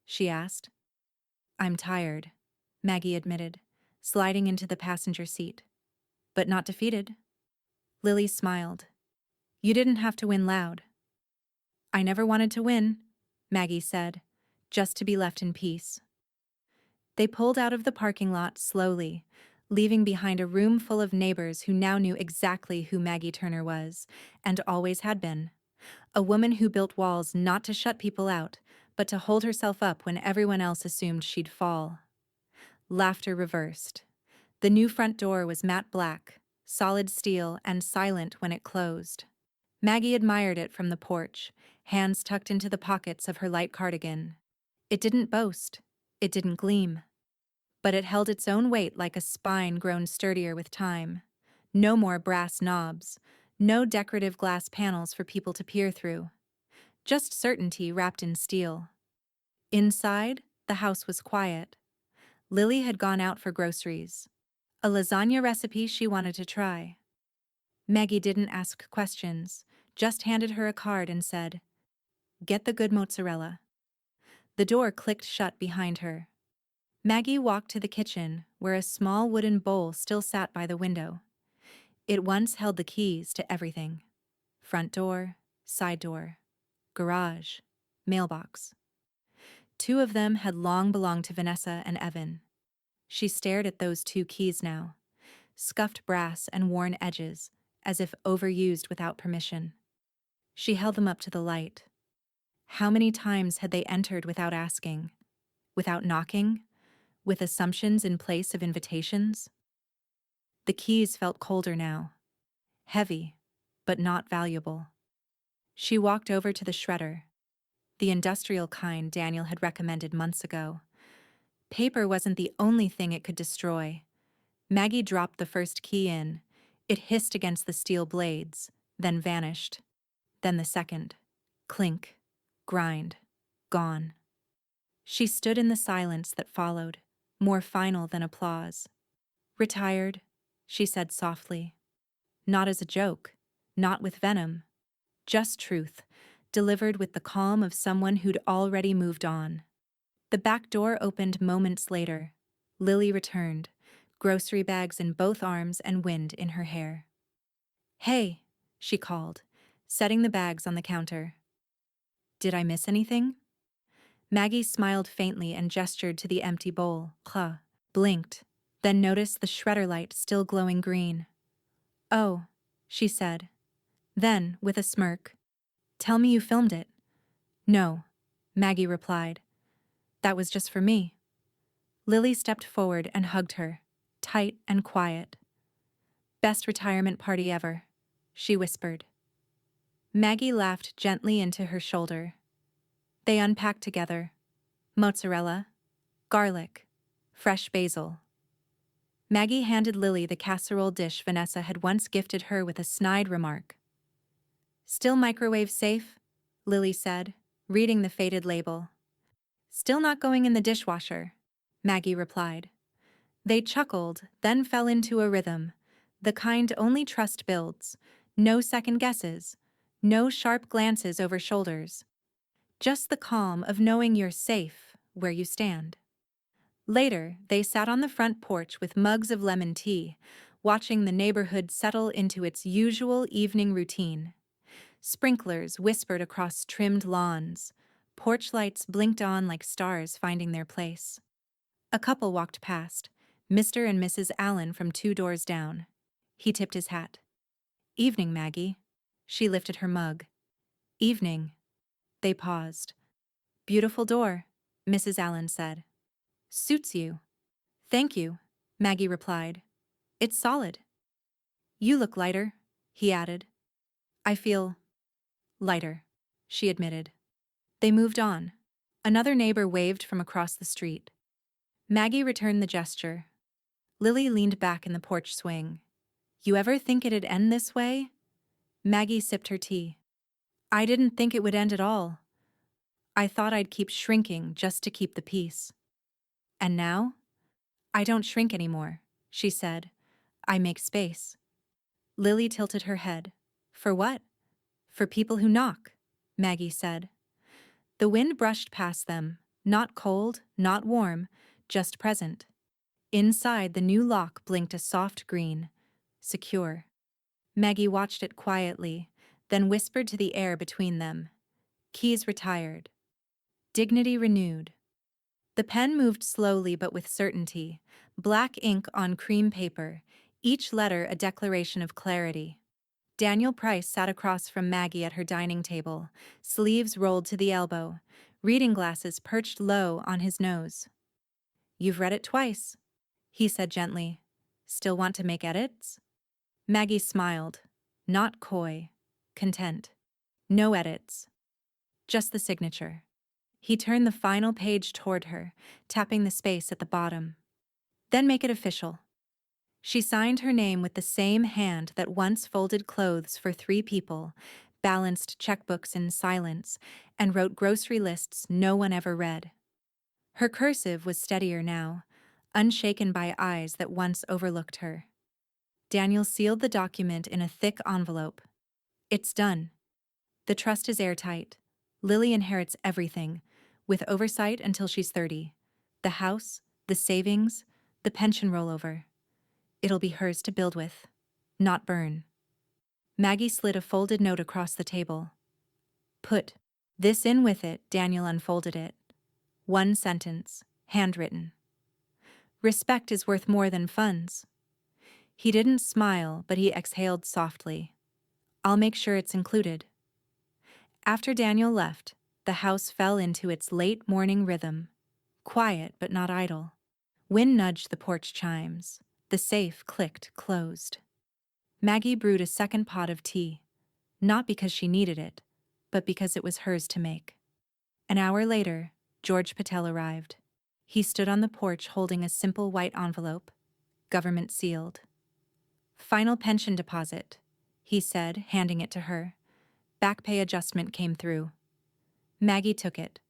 she asked. "I'm tired," Maggie admitted, sliding into the passenger seat. "But not defeated." Lily smiled. "You didn't have to win loud." "I never wanted to win," Maggie said, "just to be left in peace." They pulled out of the parking lot slowly, leaving behind a room full of neighbors who now knew exactly who Maggie Turner was, and always had been. A woman who built walls not to shut people out, but to hold herself up when everyone else assumed she'd fall. Laughter reversed. The new front door was matte black, solid steel, and silent when it closed. Maggie admired it from the porch, hands tucked into the pockets of her light cardigan. It didn't boast. It didn't gleam. But it held its own weight like a spine grown sturdier with time. No more brass knobs. No decorative glass panels for people to peer through. Just certainty wrapped in steel. Inside, the house was quiet. Lily had gone out for groceries. A lasagna recipe she wanted to try. Maggie didn't ask questions, just handed her a card and said, "Get the good mozzarella." The door clicked shut behind her. Maggie walked to the kitchen, where a small wooden bowl still sat by the window. It once held the keys to everything. Front door, side door, garage, mailbox. Two of them had long belonged to Vanessa and Evan. She stared at those two keys now, scuffed brass and worn edges, as if overused without permission. She held them up to the light. How many times had they entered without asking, without knocking, with assumptions in place of invitations? The keys felt colder now, heavy, but not valuable. She walked over to the shredder, the industrial kind Daniel had recommended months ago. Paper wasn't the only thing it could destroy. Maggie dropped the first key in. It hissed against the steel blades, then vanished. Then the second. Clink. Grind. Gone. She stood in the silence that followed, more final than applause. "Retired," she said softly. Not as a joke, not with venom. Just truth, delivered with the calm of someone who'd already moved on. The back door opened moments later. Lily returned, grocery bags in both arms and wind in her hair. "Hey," she called, setting the bags on the counter. "Did I miss anything?" Maggie smiled faintly and gestured to the empty bowl, blinked, then noticed the shredder light still glowing green. "Oh," she said. Then, with a smirk, "Tell me you filmed it." "No," Maggie replied. "That was just for me." Lily stepped forward and hugged her, tight and quiet. "Best retirement party ever," she whispered. Maggie laughed gently into her shoulder. They unpacked together. Mozzarella, garlic, fresh basil. Maggie handed Lily the casserole dish Vanessa had once gifted her with a snide remark. "Still microwave safe?" Lily said, reading the faded label. "Still not going in the dishwasher," Maggie replied. They chuckled, then fell into a rhythm, the kind only trust builds. No second guesses, no sharp glances over shoulders. Just the calm of knowing you're safe where you stand. Later, they sat on the front porch with mugs of lemon tea, watching the neighborhood settle into its usual evening routine. Sprinklers whispered across trimmed lawns. Porch lights blinked on like stars finding their place. A couple walked past, Mr. and Mrs. Allen from 2 doors down. He tipped his hat. "Evening, Maggie." She lifted her mug. "Evening." They paused. "Beautiful door," Mrs. Allen said. "Suits you." "Thank you," Maggie replied. "It's solid." "You look lighter," he added. "I feel lighter," she admitted. They moved on. Another neighbor waved from across the street. Maggie returned the gesture. Lily leaned back in the porch swing. "You ever think it'd end this way?" Maggie sipped her tea. "I didn't think it would end at all. I thought I'd keep shrinking just to keep the peace. And now? I don't shrink anymore," she said. "I make space." Lily tilted her head. For what? For people who knock, Maggie said. The wind brushed past them, not cold, not warm, just present. Inside, the new lock blinked a soft green. Secure. Maggie watched it quietly, then whispered to the air between them. Keys retired. Dignity renewed. The pen moved slowly but with certainty, black ink on cream paper, each letter a declaration of clarity. Daniel Price sat across from Maggie at her dining table, sleeves rolled to the elbow, reading glasses perched low on his nose. "You've read it twice," he said gently. "Still want to make edits?" Maggie smiled, not coy, content. No edits. Just the signature. He turned the final page toward her, tapping the space at the bottom. "Then make it official." She signed her name with the same hand that once folded clothes for 3 people, balanced checkbooks in silence, and wrote grocery lists no one ever read. Her cursive was steadier now, unshaken by eyes that once overlooked her. Daniel sealed the document in a thick envelope. "It's done. The trust is airtight. Lily inherits everything, with oversight until she's 30. The house, the savings, the pension rollover. It'll be hers to build with, not burn." Maggie slid a folded note across the table. "Put this in with it." Daniel unfolded it. One sentence, handwritten. "Respect is worth more than funds." He didn't smile, but he exhaled softly. "I'll make sure it's included." After Daniel left, the house fell into its late morning rhythm. Quiet but not idle. Wind nudged the porch chimes. The safe clicked closed. Maggie brewed a second pot of tea, not because she needed it, but because it was hers to make. An hour later, George Patel arrived. He stood on the porch holding a simple white envelope, government sealed. "Final pension deposit," he said, handing it to her. Back pay adjustment came through. Maggie took it,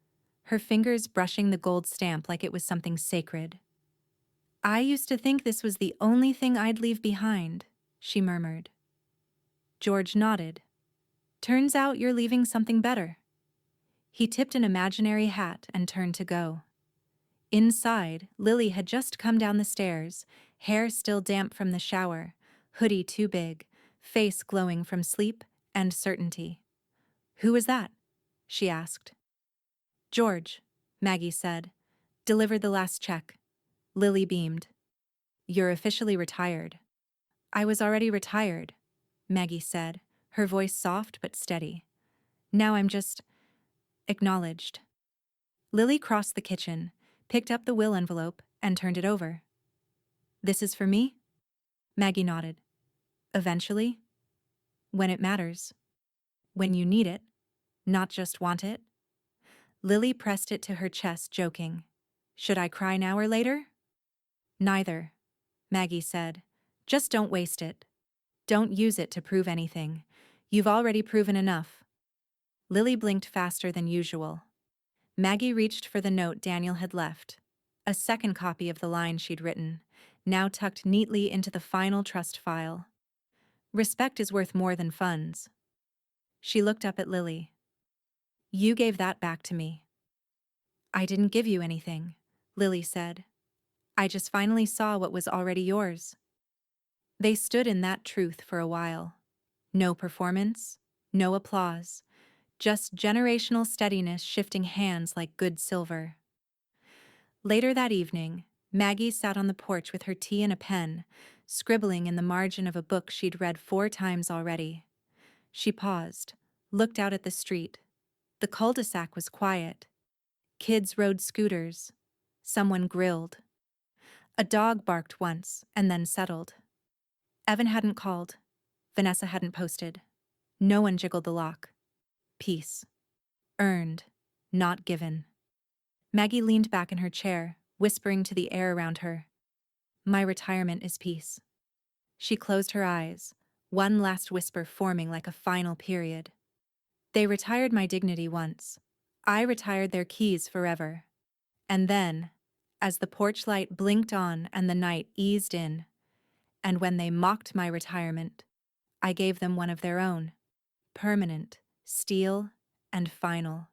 her fingers brushing the gold stamp like it was something sacred. "I used to think this was the only thing I'd leave behind," she murmured. George nodded. "Turns out you're leaving something better." He tipped an imaginary hat and turned to go. Inside, Lily had just come down the stairs, hair still damp from the shower, hoodie too big, face glowing from sleep and certainty. "Who was that?" she asked. "George," Maggie said. "Delivered the last check." Lily beamed. "You're officially retired." "I was already retired," Maggie said, her voice soft but steady. "Now I'm just acknowledged." Lily crossed the kitchen, picked up the will envelope, and turned it over. "This is for me?" Maggie nodded. "Eventually? When it matters. When you need it, not just want it." Lily pressed it to her chest, joking. "Should I cry now or later?" "Neither," Maggie said. "Just don't waste it. Don't use it to prove anything. You've already proven enough." Lily blinked faster than usual. Maggie reached for the note Daniel had left. A second copy of the line she'd written, now tucked neatly into the final trust file. "Respect is worth more than funds." She looked up at Lily. "You gave that back to me." "I didn't give you anything," Lily said. "I just finally saw what was already yours." They stood in that truth for a while. No performance, no applause, just generational steadiness shifting hands like good silver. Later that evening, Maggie sat on the porch with her tea and a pen, scribbling in the margin of a book she'd read 4 times already. She paused, looked out at the street. The cul-de-sac was quiet. Kids rode scooters. Someone grilled. A dog barked once and then settled. Evan hadn't called. Vanessa hadn't posted. No one jiggled the lock. Peace. Earned, not given. Maggie leaned back in her chair, whispering to the air around her. "My retirement is peace." She closed her eyes, one last whisper forming like a final period. "They retired my dignity once. I retired their keys forever." And then, as the porch light blinked on and the night eased in, "And when they mocked my retirement, I gave them one of their own. Permanent, steel, and final.